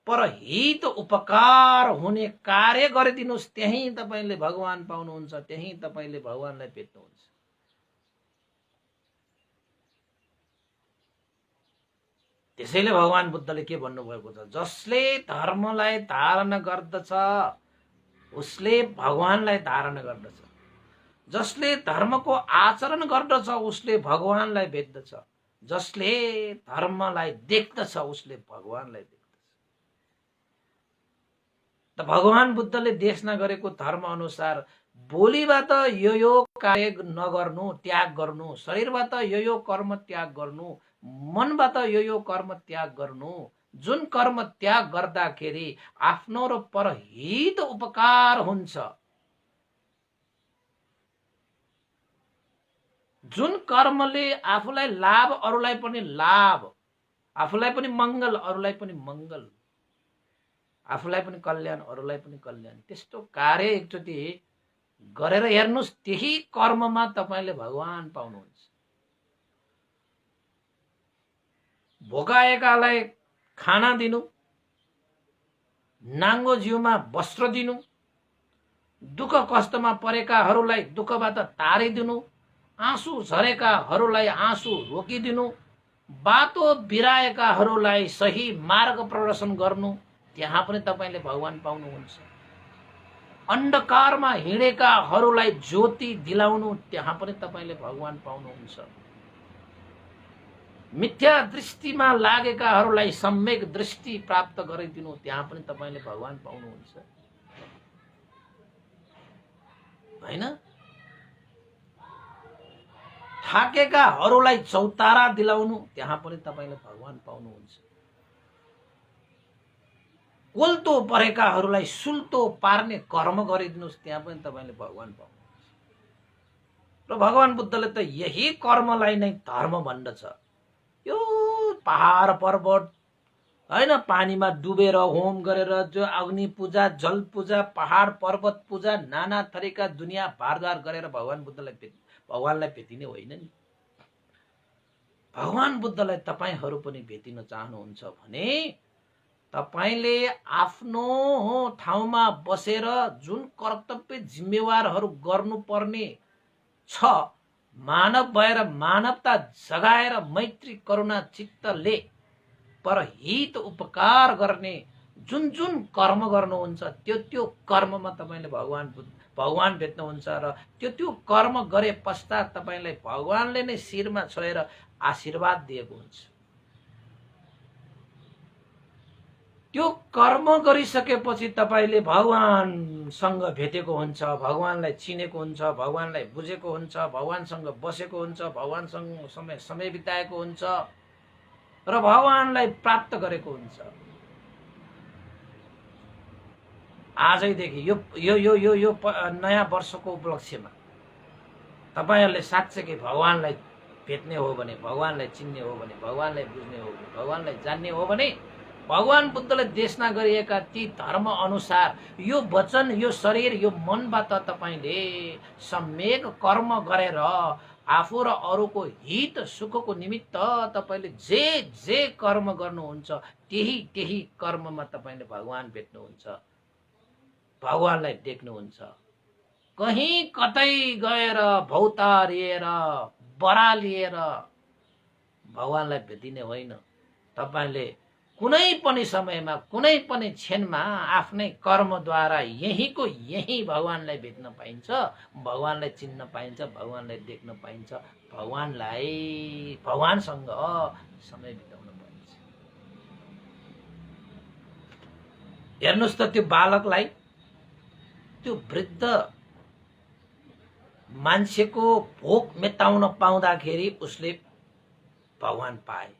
परहित उपकार हुने कार्य गरिदिनुस्, त्यही तपाईले भगवान पाउनुहुन्छ, त्यही तपाईले भगवानलाई भेट्नुहुन्छ। त्यसैले भगवान बुद्धले के भन्नुभएको छ? जसले धर्मलाई धारण गर्दछ उसले भगवानलाई धारण गर्दछ, जसले धर्मको आचरण गर्दछ उसले भगवानलाई भेट्दछ, जसले धर्मलाई देख्दछ उसले भगवानलाई देख्दछ। त भगवान बुद्धले देशना गरेको धर्म अनुसार भोलिबाट यो कार्य नगर्नु, त्याग गर्नु, शरीरबाट यो कर्म त्याग गर्नु, मनबाट यो कर्म त्याग गर्नु। जुन कर्म त्याग गर्दाखेरि आफ्नो र परहित उपकार हुन्छ, जुन कर्मले आफूलाई लाभ, अरूलाई पनि लाभ, आफूलाई पनि मङ्गल, अरूलाई पनि मङ्गल, आफूलाई पनि कल्याण, अरूलाई पनि कल्याण, त्यस्तो कार्य एकचोटि गरेर हेर्नुस्। त्यही कर्ममा तपाईले भगवान पाउनुहुन्छ। भोकाएकालाई खाना दिनु, नाङ्गो जिउमा वस्त्र दिनु, दुःख कष्टमा परेकाहरूलाई दुःखबाट टारिदिनु, आँसु झरेकाहरूलाई आँसु रोकिदिनु, बाटो बिराएकाहरूलाई सही मार्ग प्रदर्शन गर्नु, त्यहाँ पनि तपाईले भगवान पाउनुहुन्छ। अन्धकारमा हिँडेकाहरूलाई ज्योति दिलाउनु, त्यहाँ पनि तपाईले भगवान पाउनुहुन्छ। मिथ्या दृष्टिमा लागेकाहरूलाई सम्यक दृष्टि प्राप्त गरिदिनु, त्यहाँ पनि तपाईले भगवान पाउनुहुन्छ। हैन? थाकेकाहरूलाई चौतारा दिलाउनु, त्यहाँ पनि तपाईले भगवान पाउनुहुन्छ। कोल्तो परेकाहरूलाई सुल्तो पार्ने कर्म गरिदिनुहोस्, त्यहाँ पनि तपाईले भगवान पाउनुहुन्छ। र भगवान बुद्धले त यही कर्मलाई नै धर्म भन्दछ। यो पहाड पर्वत हैन, पानीमा डुबेर होम गरेर जो अग्नि पूजा, जल पूजा, पहाड पर्वत पूजा, नाना थरीका दुनियाँ भारदार गरेर भगवानलाई भेटिने होइन नि। भगवान बुद्धलाई तपाईहरू पनि भेटिन चाहनुहुन्छ भने तपाईले आफ्नो ठाउँमा बसेर जुन कर्तव्य जिम्मेवारहरू गर्नुपर्ने छ, मानव भएर मानवता जगाएर मैत्री करुणा चित्तले परहित उपकार गर्ने जुन जुन कर्म गर्नुहुन्छ, त्यो कर्ममा तपाईले भगवान भेट्नुहुन्छ। र त्यो कर्म गरे पश्चात तपाईलाई भगवानले नै शिरमा छोएर आशीर्वाद दिएको हुन्छ। त्यो कर्म गरिसकेपछि तपाईले भगवानसँग भेटेको हुन्छ, भगवानलाई चिनेको हुन्छ, भगवानलाई बुझेको हुन्छ, भगवानसँग बसेको हुन्छ, भगवानसँग समय बिताएको हुन्छ र भगवानलाई प्राप्त गरेको हुन्छ। आजैदेखि यो यो यो यो यो नयाँ वर्षको उपलक्ष्यमा तपाईहरुले साच्चै भगवानलाई भेट्ने हो भने, भगवानलाई चिन्ने हो भने, भगवानलाई बुझ्ने हो भने, भगवानलाई जान्ने हो भने भगवान बुद्धले देशना गरिएका ती धर्म अनुसार यो वचन, यो शरीर, यो मनबाट तपाईले सम्यक कर्म गरेर आफू र अरूको हित सुखको निमित्त तपाईले जे कर्म गर्नुहुन्छ, त्यही कर्ममा तपाईले भगवान भेट्नुहुन्छ, भगवानलाई देख्नुहुन्छ। कहीं कतै गएर भौतारिएर बरालिएर भगवानलाई भेटिने होइन। तपाईले कुनै पनि समयमा, कुनै पनि क्षणमा आफ्नै कर्मद्वारा यहीँको यही भगवानलाई भेट्न पाइन्छ, भगवानलाई चिन्न पाइन्छ, भगवानलाई देख्न पाइन्छ, भगवानसँग समय बिताउन पाइन्छ। हेर्नुस् त त्यो बालकलाई, त्यो वृद्ध मान्छेको भोक मेटाउन पाउँदाखेरि उसले भगवान पाए।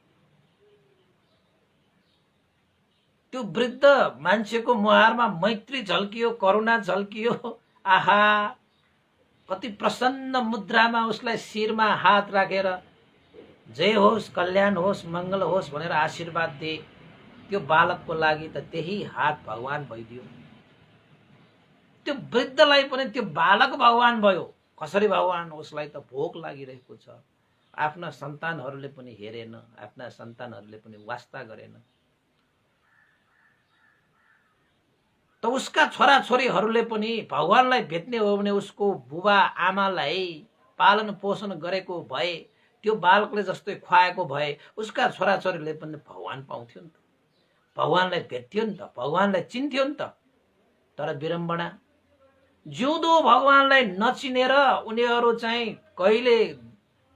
त्यो वृद्ध मान्छेको मुहारमा मैत्री झल्कियो, करुणा झल्कियो। आहा, कति प्रसन्न मुद्रामा उसलाई शिरमा हात राखेर जय होस्, कल्याण होस्, मंगल होस् भनेर आशीर्वाद दिए। त्यो बालकको लागि त त्यही हात भगवान भइदियो। त्यो वृद्धलाई पनि त्यो बालक भगवान भयो। कसरी भगवान? उसलाई त भोक लागिरहेको छ, आफ्ना सन्तानहरूले पनि हेरेन, आफ्ना सन्तानहरूले पनि वास्ता गरेन, त उसका छोराछोरीहरूले पनि भगवानलाई भेट्ने हो भने उसको बुबा आमालाई पालन पोषण गरेको भए, त्यो बालकले जस्तै खुवाएको भए उसका छोराछोरीले पनि भगवान पाउँथ्यो नि त, भगवानलाई भेट्थ्यो नि त, भगवानलाई चिन्थ्यो नि त। तर विडम्बना, जिउँदो भगवानलाई नचिनेर उनीहरू चाहिँ कहिले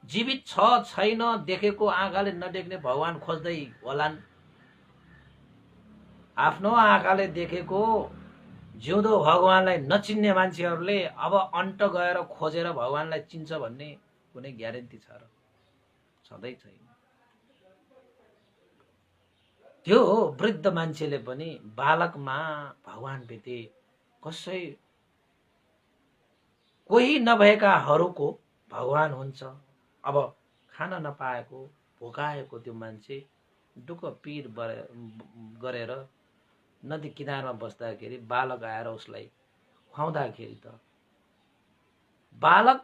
जीवित छ छैन देखेको आँखाले नदेख्ने भगवान खोज्दै होलान्। आफ्नो आँखाले देखेको जिउँदो भगवानलाई नचिन्ने मान्छेहरूले अब अन्त गएर खोजेर भगवानलाई चिन्छ भन्ने कुनै ग्यारेन्टी छ र? सधैँ छैन। त्यो वृद्ध मान्छेले पनि बालकमा भगवान भेटे। कोही नभएकाहरूको भगवान हुन्छ। अब खान नपाएको भोकाएको त्यो मान्छे दुःख पीर गरेर नदी किनारमा बस्दाखेरि बालक आएर उसलाई खुवाउँदाखेरि त बालक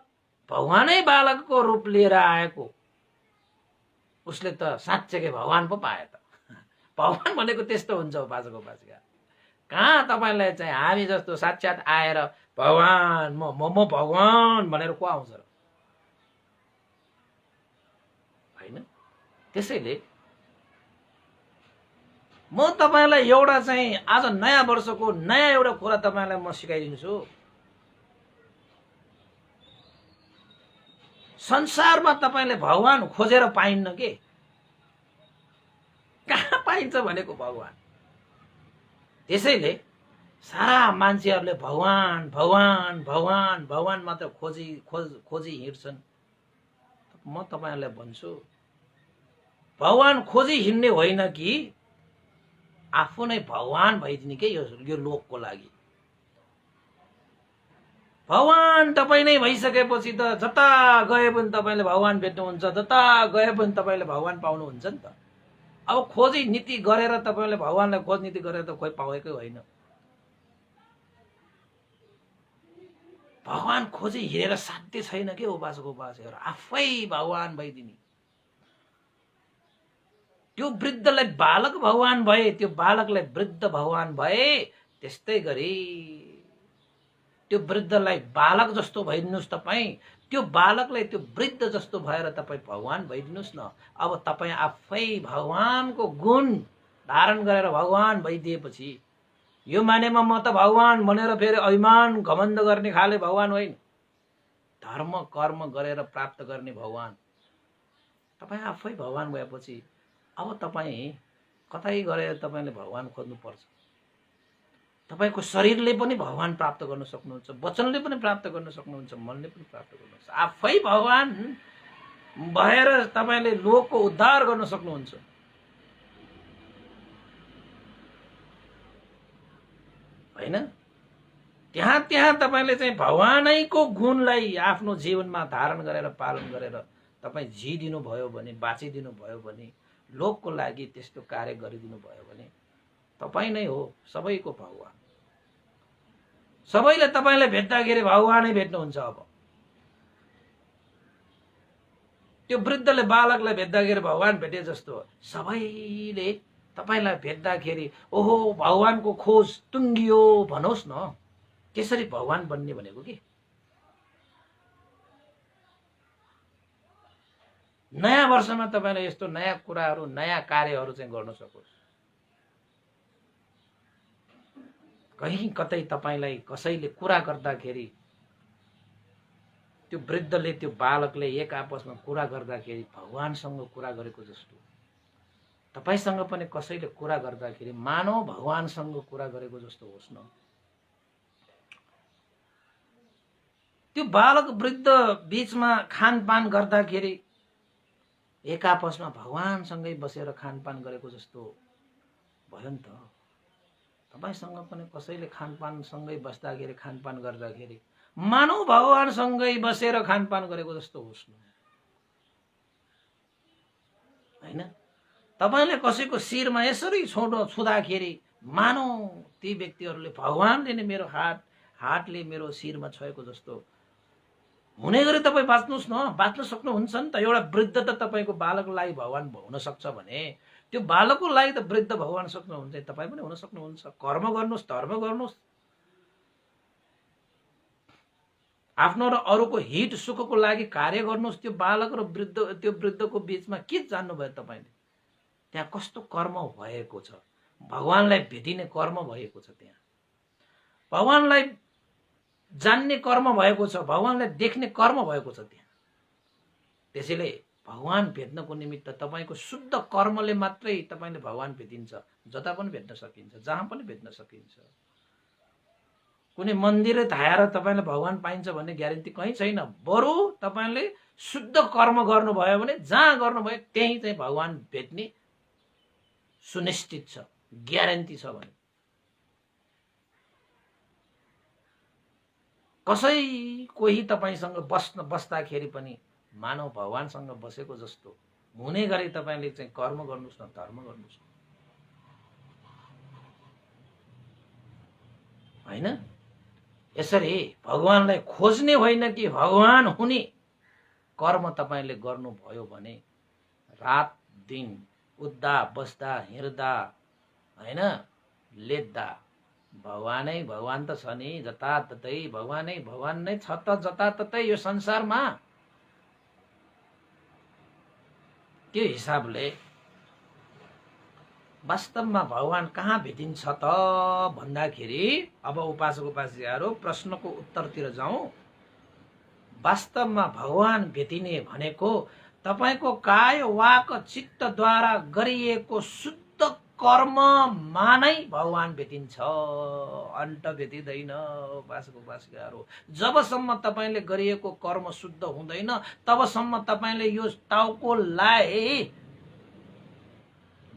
भगवानै बालकको रूप लिएर आएको उसले त साँच्चै भगवान पो पाए त। भगवान भनेको त्यस्तो हुन्छ हो बाजेको बाजेका। कहाँ तपाईँलाई चाहिँ हामी जस्तो साक्षात आएर भगवान म भगवान भनेर को आउँछ र? होइन। त्यसैले म तपाईँलाई एउटा चाहिँ आज नयाँ वर्षको नयाँ एउटा कुरा तपाईँलाई म सिकाइदिन्छु। संसारमा तपाईँले भगवान खोजेर पाइन्न के? कहाँ पाइन्छ भनेको भगवान? त्यसैले सारा मान्छेहरूले भगवान भगवान भगवान भगवान मात्र खोजी हिँड्छन्। म तपाईँहरूलाई भन्छु, भगवान खोजी हिँड्ने होइन कि आफू नै भगवान भइदिने के यो लोकको लागि। भगवान तपाईँ नै भइसकेपछि त जता गए पनि तपाईँले भगवान भेट्नुहुन्छ, जता गए पनि तपाईँले भगवान पाउनुहुन्छ नि त। अब खोजी नीति गरेर तपाईँले भगवानलाई खोज नीति गरेर त कोही पाएकै होइन। भगवान खोजी हिँडेर साध्य छैन के हो बाजेको बाजेहरू। आफै भगवान भइदिने। त्यो वृद्धलाई बालक भगवान भए, त्यो बालकलाई वृद्ध भगवान भए, त्यस्तै गरी त्यो वृद्धलाई बालक जस्तो भइदिनुहोस् तपाईँ, त्यो बालकलाई त्यो वृद्ध जस्तो भएर तपाईँ भगवान भइदिनुहोस् न। अब तपाईँ आफै भगवानको गुण धारण गरेर भगवान भइदिएपछि यो मानेमा म त भगवान भनेर फेरि अभिमान घमण्ड गर्ने खाले भगवान होइन। धर्म कर्म गरेर प्राप्त गर्ने भगवान। तपाईँ आफै भगवान भएपछि अब तपाईँ कतै गएर तपाईँले भगवान खोज्नु पर्छ। तपाईँको शरीरले पनि भगवान प्राप्त गर्न सक्नुहुन्छ, वचनले पनि प्राप्त गर्न सक्नुहुन्छ, मनले पनि प्राप्त गर्नुहुन्छ। आफै भगवान भएर तपाईँले लोकको उद्धार गर्न सक्नुहुन्छ। होइन? त्यहाँ तपाईँले चाहिँ भगवानैको गुणलाई आफ्नो जीवनमा धारण गरेर पालन गरेर तपाईँ जिदिनु भयो भने, बाँचिदिनु भयो भने, लोकको लागि त्यस्तो कार्य गरिदिनु भयो भने तपाईँ नै हो सबैको भगवान। सबैले तपाईँलाई भेट्दाखेरि भगवानै भेट्नुहुन्छ। अब त्यो वृद्धले बालकलाई भेट्दाखेरि भगवान भेटे जस्तो सबैले तपाईँलाई भेट्दाखेरि ओहो भगवानको खोज टुङ्गियो भनोस् न। त्यसरी भगवान बन्ने भनेको के? नयाँ वर्षमा तपाईँले यस्तो नयाँ कुराहरू नयाँ कार्यहरू चाहिँ गर्न सकोस्। कहीँ कतै तपाईँलाई कसैले कुरा गर्दाखेरि त्यो वृद्धले त्यो बालकले एक आपसमा कुरा गर्दाखेरि भगवानसँग कुरा गरेको जस्तो, तपाईसँग पनि कसैले कुरा गर्दाखेरि मानव भगवानसँग कुरा गरेको जस्तो होस् न। त्यो बालक वृद्ध बीचमा खानपान गर्दाखेरि एक आपसमा भगवानसँगै बसेर खानपान गरेको जस्तो भयो नि त। तपाईसँग पनि कसैले खानपानसँगै बस्दाखेरि खानपान गर्दाखेरि मानव भगवानसँगै बसेर खानपान गरेको जस्तो होस् न। होइन? तपाईँले कसैको शिरमा यसरी छुँदाखेरि मानव ती व्यक्तिहरूले भगवानले नै मेरो हातले मेरो शिरमा छोएको जस्तो हुने गरी तपाईँ बाँच्नुहोस् न। बाँच्न सक्नुहुन्छ नि त। एउटा वृद्ध त तपाईँको बालकलाई भगवान हुन सक्छ भने त्यो बालकको लागि त वृद्ध भगवान सक्नुहुन्छ, तपाईँ पनि हुन सक्नुहुन्छ। कर्म गर्नुहोस्, धर्म गर्नुहोस्, आफ्नो र अरूको हित सुखको लागि कार्य गर्नुहोस्। त्यो बालक र त्यो वृद्धको बीचमा के जान्नुभयो तपाईँले? त्यहाँ कस्तो कर्म भएको छ? भगवानलाई भेटिने कर्म भएको छ। त्यहाँ भगवानलाई जान्ने कर्म भएको छ, भगवानलाई देख्ने कर्म भएको छ त्यहाँ। त्यसैले भगवान भेट्नको निमित्त तपाईँको शुद्ध कर्मले मात्रै तपाईँले भगवान भेटिन्छ। जता पनि भेट्न सकिन्छ, जहाँ पनि भेट्न सकिन्छ। कुनै मन्दिरै धाएर तपाईँले भगवान पाइन्छ भन्ने ग्यारेन्टी कहीँ छैन। बरु तपाईँले शुद्ध कर्म गर्नुभयो भने जहाँ गर्नुभयो त्यहीँ चाहिँ भगवान भेट्ने सुनिश्चित छ, ग्यारेन्टी छ भने कोही तपाईँसँग बस्दाखेरि पनि मानव भगवानसँग बसेको जस्तो हुने गरी तपाईँले चाहिँ कर्म गर्नुहोस् न, धर्म गर्नुहोस् होइन। यसरी भगवानलाई खोज्ने होइन कि भगवान हुने कर्म तपाईँले गर्नुभयो भने रात दिन उठ्दा बस्दा हिँड्दा होइन लेख्दा भगवान त छ नि, जताततै भगवान नै छ त जताततै यो संसारमा। त्यो हिसाबले वास्तवमा भगवान कहाँ भेटिन्छ त भन्दाखेरि अब उपासक उपासिकाहरू प्रश्नको उत्तरतिर जाउँ। वास्तवमा भगवान भेटिने भनेको तपाईको काय वाक चित्तद्वारा गरिएको शुद्ध कर्ममा नै भगवान भेटिन्छ, अन्त भेटिँदैन। उपासक उपासिकाहरू जबसम्म तपाईँले गरिएको कर्म शुद्ध हुँदैन तबसम्म तपाईँले यो टाउकोलाई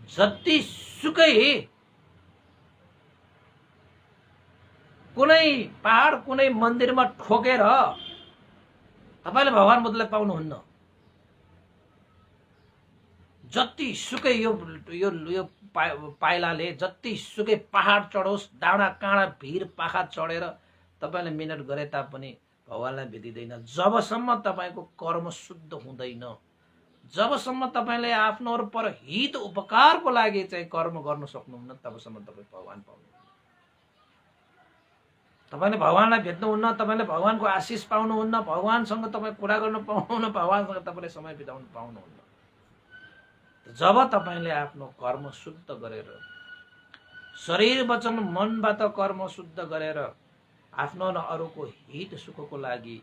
जतिसुकै कुनै पहाड कुनै मन्दिरमा ठोकेर तपाईँले भगवान बुद्धलाई पाउनुहुन्न। जतिसुकै यो पाइलाले जतिसुकै पहाड चढोस्, डाँडा काँडा भिर पाखा चढेर तपाईँले मिहिनेत गरे तापनि भगवानलाई भेटिँदैन जबसम्म तपाईँको कर्म शुद्ध हुँदैन। जबसम्म तपाईँले आफ्नो पर हित उपकारको लागि चाहिँ कर्म गर्न सक्नुहुन्न तबसम्म तपाईँ भगवान पाउनुहुन्न। तपाईँले भगवानलाई भेट्नुहुन्न, तपाईँले भगवानको आशिष पाउनुहुन्न, भगवानसँग तपाईँ कुरा गर्न पाउनुहुन्न, भगवानसँग तपाईँले समय बिताउन पाउनुहुन्न। जब तपाईँले आफ्नो कर्म शुद्ध गरेर शरीर वचन मनबाट कर्म शुद्ध गरेर आफ्नो र अरूको हित सुखको लागि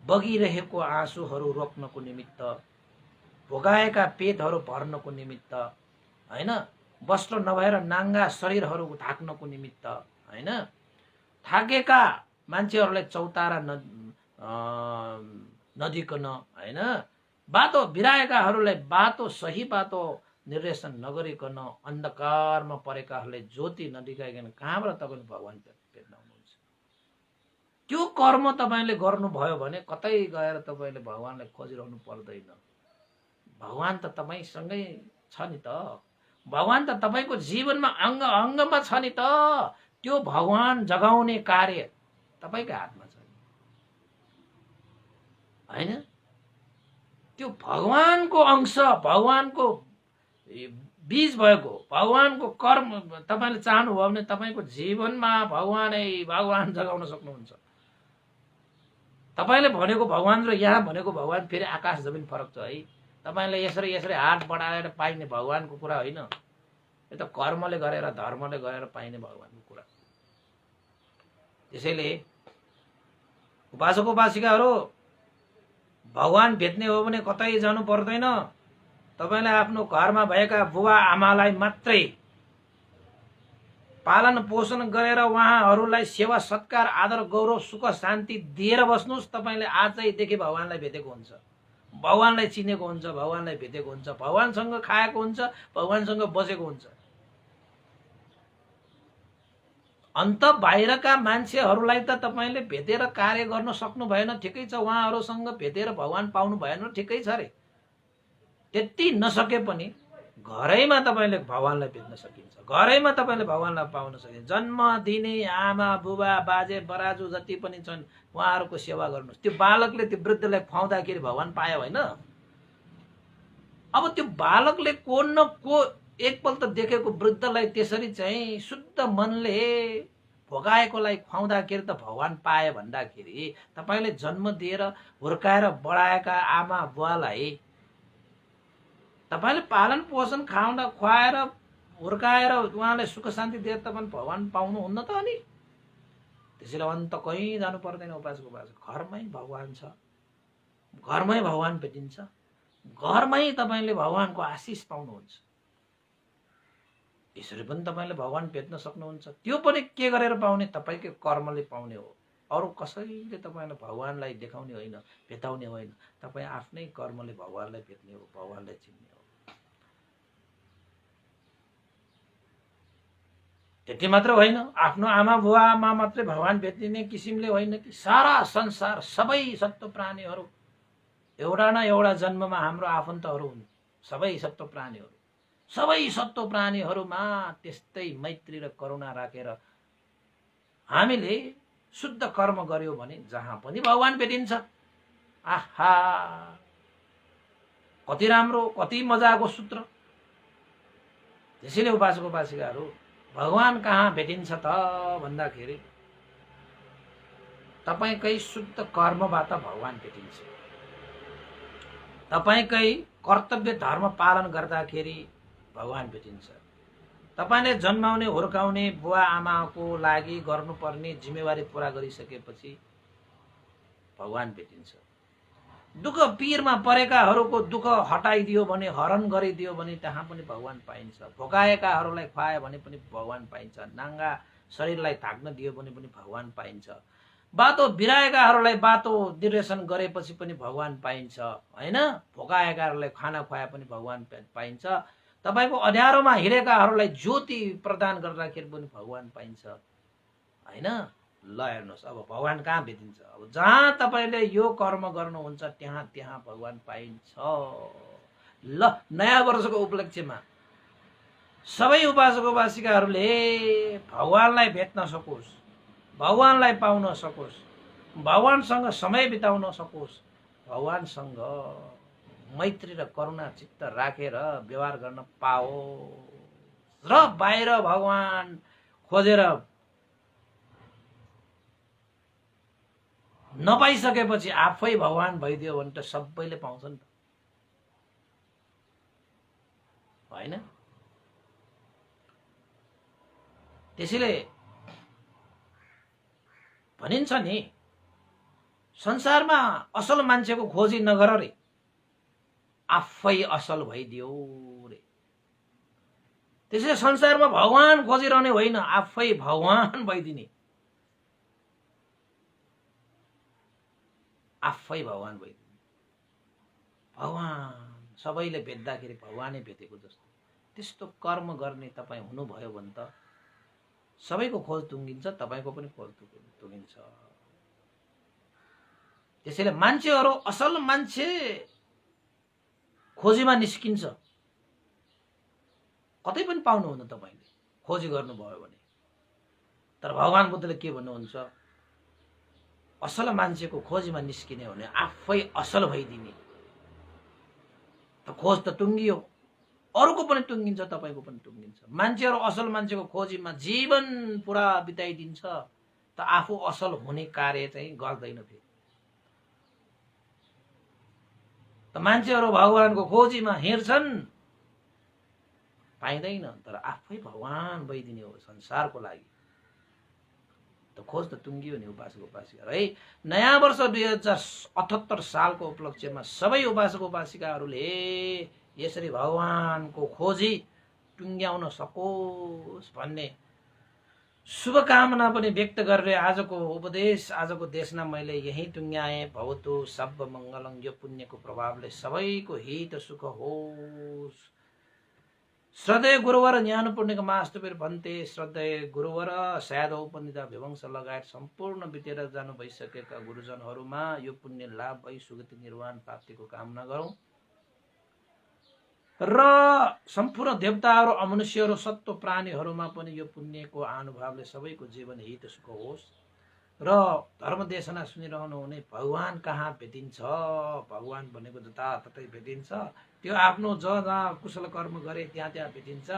बगिरहेको आँसुहरू रोक्नको निमित्त, भोगाएका पेटहरू भर्नको निमित्त होइन, वस्त्र नभएर नाङ्गा शरीरहरू ढाक्नको निमित्त होइन, थाकेका मान्छेहरूलाई चौतारा नदिकन होइन, बाटो बिराएकाहरूलाई बाटो सही बाटो निर्देशन नगरिकन अन्धकारमा परेकाहरूलाई ज्योति नदेखाइकन कहाँबाट तपाईँले भगवान भेट्न आउनुहुन्छ। त्यो कर्म तपाईँले गर्नुभयो भने कतै गएर तपाईँले भगवानलाई खोजिरहनु पर्दैन। भगवान त तपाईँसँगै छ नि त, भगवान त तपाईँको जीवनमा अङ्ग अङ्गमा छ नि त। त्यो भगवान जगाउने कार्य तपाईँकै हातमा छ होइन। त्यो भगवानको अंश, भगवानको बीज भएको भगवानको कर्म तपाईँले चाहनुभयो भने तपाईँको जीवनमा भगवान जगाउन सक्नुहुन्छ। तपाईँले भनेको भगवान र यहाँ भनेको भगवान फेरि आकाश जमिन फरक छ है। तपाईँले यसरी हात बढाएर पाइने भगवानको कुरा होइन, यो त कर्मले गरेर धर्मले गरेर पाइने भगवानको कुरा। त्यसैले उपासक उपासिकाहरू भगवान भेट्ने हो भने कतै जानु पर्दैन। तपाईँले आफ्नो घरमा भएका बुबा आमालाई मात्रै पालन पोषण गरेर उहाँहरूलाई सेवा सत्कार आदर गौरव सुख शान्ति दिएर बस्नुहोस्। तपाईँले आजैदेखि भगवानलाई भेटेको हुन्छ, भगवानलाई चिनेको हुन्छ, भगवानलाई भेटेको हुन्छ, भगवानसँग खाएको हुन्छ, भगवानसँग बसेको हुन्छ। अन्त बाहिरका मान्छेहरूलाई त तपाईँले भेटेर कार्य गर्न सक्नु भएन, ठिकै छ। उहाँहरूसँग भेटेर भगवान पाउनु भएन, ठिकै छ रे। त्यति नसके पनि घरैमा तपाईँले भगवानलाई भेट्न सकिन्छ, घरैमा तपाईँले भगवानलाई पाउन सकिन्छ। जन्म दिने आमा बुबा बाजे बराजु जति पनि छन् उहाँहरूको सेवा गर्नुहोस्। त्यो बालकले त्यो वृद्धलाई खुवाउँदाखेरि भगवान पायो होइन। अब त्यो बालकले को न को एकपल्ट देखेको वृद्धलाई त्यसरी चाहिँ शुद्ध मनले भोगाएकोलाई खुवाउँदाखेरि त भगवान पाए भन्दाखेरि तपाईँले जन्म दिएर हुर्काएर बढाएका आमा बुवालाई तपाईँले पालन पोषण खुवाएर हुर्काएर उहाँलाई सुख शान्ति दिएर तपाईँ भगवान पाउनुहुन्न त। अनि त्यसैले अन्त कहीँ जानु पर्दैन। उपासक घरमै भगवान छ, घरमै भगवान भेटिन्छ, घरमै तपाईँले भगवानको आशिष पाउनुहुन्छ। त्यसरी पनि तपाईँले भगवान भेट्न सक्नुहुन्छ। त्यो पनि के गरेर पाउने? तपाईँकै कर्मले पाउने हो। अरू कसैले तपाईँलाई भगवानलाई देखाउने होइन, भेटाउने होइन। तपाईँ आफ्नै कर्मले भगवानलाई भेट्ने हो, भगवानलाई चिन्ने हो। त्यति मात्र होइन, आफ्नो आमा बुवामा मात्रै भगवान भेटिने किसिमले होइन कि सारा संसार सबै सत्व प्राणीहरू एउटा न एउटा जन्ममा हाम्रो आफन्तहरू हुन्। सबै सत्व प्राणीहरू, सबै सत्व प्राणीहरूमा त्यस्तै मैत्री र करुणा राखेर हामीले शुद्ध कर्म गर्यो भने जहाँ पनि भगवान भेटिन्छ। आहा, कति राम्रो, कति मजाको सूत्र। त्यसैले उपासक उपासिकाहरू, भगवान कहाँ भेटिन्छ त भन्दाखेरि तपाईकै शुद्ध कर्मबाट भगवान भेटिन्छ। तपाईकै कर्तव्य धर्म पालन गर्दाखेरि भगवान भेटिन्छ। तपाईले जन्माउने हुर्काउने बुवा आमाको लागि गर्नुपर्ने जिम्मेवारी पूरा गरिसकेपछि भगवान भेटिन्छ। दुःख पीरमा परेकाहरूको दुःख हटाइदियो भने, हरण गरिदियो भने त्यहाँ पनि भगवान पाइन्छ। भोकाएकाहरूलाई खुवायो भने पनि भगवान पाइन्छ। नाङ्गा शरीरलाई ढाक्न दियो भने पनि भगवान पाइन्छ। बाटो बिराएकाहरूलाई बाटो निर्देशन गरेपछि पनि भगवान पाइन्छ, हैन? भोकाएकाहरूलाई खाना खुवाए पनि भगवान पाइन्छ। तपाईको अँध्यारोमा हिँडेकाहरूलाई ज्योति प्रदान गर्दाखेरि पनि भगवान पाइन्छ, हैन? ल हेर्नुहोस्, अब भगवान कहाँ भेटिन्छ? अब जहाँ तपाईँले यो कर्म गर्नुहुन्छ त्यहाँ त्यहाँ भगवान पाइन्छ। ल, नयाँ वर्षको उपलक्ष्यमा सबै उपासक उपासिकाहरूले भगवानलाई भेट्न सकोस्, भगवानलाई पाउन सकोस्, भगवानसँग समय बिताउन सकोस्, भगवानसँग मैत्री र करुणा चित्त राखेर व्यवहार गर्न पाओस् र बाहिर भगवान खोजेर नपाइसकेपछि आफै भगवान भइदियो भने त सबैले पाउँछ नि त, होइन? त्यसैले भनिन्छ नि, संसारमा असल मान्छेको खोजी नगर रे, आफै असल भइदियो रे। त्यसैले संसारमा भगवान खोजिरहने होइन, आफै भगवान भइदिने, आफै भगवान भइदिने। भगवान सबैले भेट्दाखेरि भगवानै भेटेको जस्तो त्यस्तो कर्म गर्ने तपाईँ हुनुभयो भने त सबैको खोज टुङ्गिन्छ, तपाईँको पनि खोज टुङ्गिन्छ। त्यसैले मान्छेहरू असल मान्छे खोजीमा निस्किन्छ, कतै पनि पाउनुहुन्न तपाईँले खोजी गर्नुभयो भने। तर भगवान बुद्धले के भन्नुहुन्छ? असल मान्छेको खोजीमा निस्किने भने आफै असल भइदिने। त खोज त टुङ्गियो, अरूको पनि टुङ्गिन्छ, तपाईँको पनि टुङ्गिन्छ। मान्छेहरू असल मान्छेको खोजीमा जीवन पुरा बिताइदिन्छ त आफू असल हुने कार्य चाहिँ गर्दैन फेरि। त मान्छेहरू भगवानको खोजीमा हिँड्छन्, पाइँदैन, तर आफै भगवान भइदिने हो संसारको लागि। त खोज त टुङ्गियो नि उपासक उपासिका है। नयाँ वर्ष 2078 सालको उपलक्ष्यमा सबै उपासक उपासिकाहरूले यसरी भगवानको खोजी टुङ्ग्याउन सकोस् भन्ने शुभकामना पनि व्यक्त गरेर आजको उपदेश, आजको देशना मैले यही टुङ्ग्याएँ। भवतु सब मङ्गलङ। यो पुण्यको प्रभावले सबैको हित सुख होस्। श्रद्धेय गुरुवर ज्ञानपूर्णिका मास्तुपेर भन्ते श्रद्धेय गुरुवर सायद उपनिधा विवंश लगायत सम्पूर्ण बितेर जानु भइसकेका गुरुजनहरूमा यो पुण्य लाभ भई सुगति निर्वाण प्राप्तिको कामना गरौँ र सम्पूर्ण देवताहरू अमनुष्यहरू सत्व प्राणीहरूमा पनि यो पुण्यको अनुभवले सबैको जीवन हित सुख होस् र धर्म देशना सुनिरहनु हुने भगवान कहाँ भेटिन्छ? भगवान भनेको जताततै भेटिन्छ। त्यो आफ्नो जहाँ कुशल कर्म गरे त्यहाँ त्यहाँ भेटिन्छ,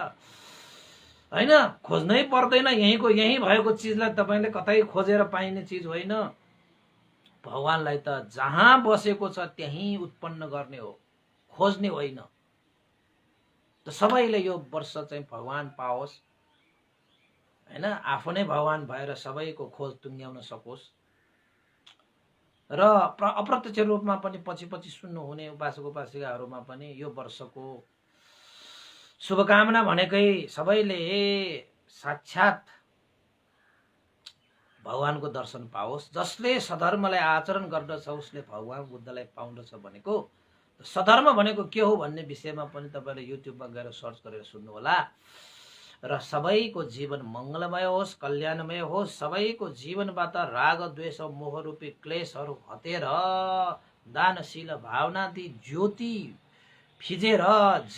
होइन? खोज्नै पर्दैन, यहीँको यहीँ भएको चिजलाई तपाईँले कतै खोजेर पाइने चिज होइन। भगवानलाई त जहाँ बसेको छ त्यहीँ उत्पन्न गर्ने हो, खोज्ने होइन। त सबैले यो वर्ष चाहिँ भगवान पाओस्, हैन? आफू नै भगवान भएर सबैको खोज टुङ्ग्याउन सकोस् र अप्रत्यक्ष रूपमा पनि पछि पछि सुन्नुहुने उपासक उपासिकाहरूमा पनि यो वर्षको शुभकामना भनेकै सबैले साक्षात भगवानको दर्शन पाओस्। जसले सधर्मलाई आचरण गर्दछ उसले भगवान बुद्धलाई पाउँदछ भनेको। सधर्म भनेको के हो भन्ने विषयमा पनि तपाईले युट्युबमा गएर सर्च गरेर सुन्नुहोला। र सबैको जीवन मङ्गलमय होस्, कल्याणमय होस्। सबैको जीवनबाट राग द्वेष मोह रूपी क्लेशहरू हटेर दानशील भावनादि ज्योति फिजेर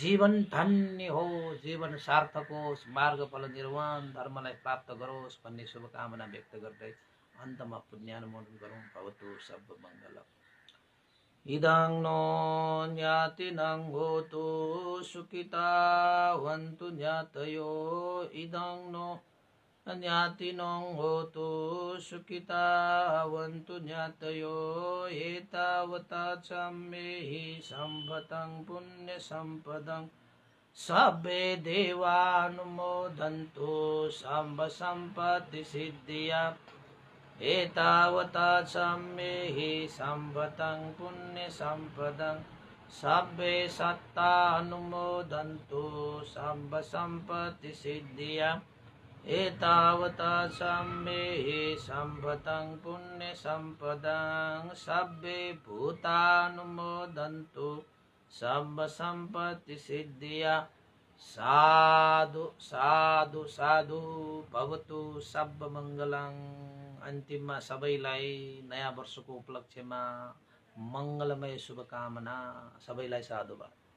जीवन धन्य हो, जीवन सार्थक होस्, मार्गफल निर्वाण धर्मलाई प्राप्त गरोस् भन्ने शुभकामना व्यक्त गर्दै अन्तमा पुण्यानुमोदन गरौँ। भवतु सब मङ्गलम्। इदं नो ज्ञातिनं होतु सुखिता वन्तु ज्ञातयो। इदं नो ज्ञातिनं होतु सुखिता वन्तु ज्ञातयो। एतावता च मे हि सम्पतं पुण्यसम्पदं सर्वे देवानुमोदन्तु सर्व सम्पत्ति सिद्धिया। एतावता च मे हि सम्पतं पुण्यसम्पदं सर्वे सत्ता अनुमोदन्तु सर्व सम्पत्ति सिद्धिया। एतावता च मे हि सम्पतं पुण्यसम्पदं सर्वे भूतानुमोदन्तु सर्व सम्पत्ति सिद्धिया। साधु साधु साधु भवतु सब मङ्गलं। अन्तिममा सबैलाई नयाँ वर्षको उपलक्ष्यमा मङ्गलमय शुभकामना। सबैलाई साधुवाद।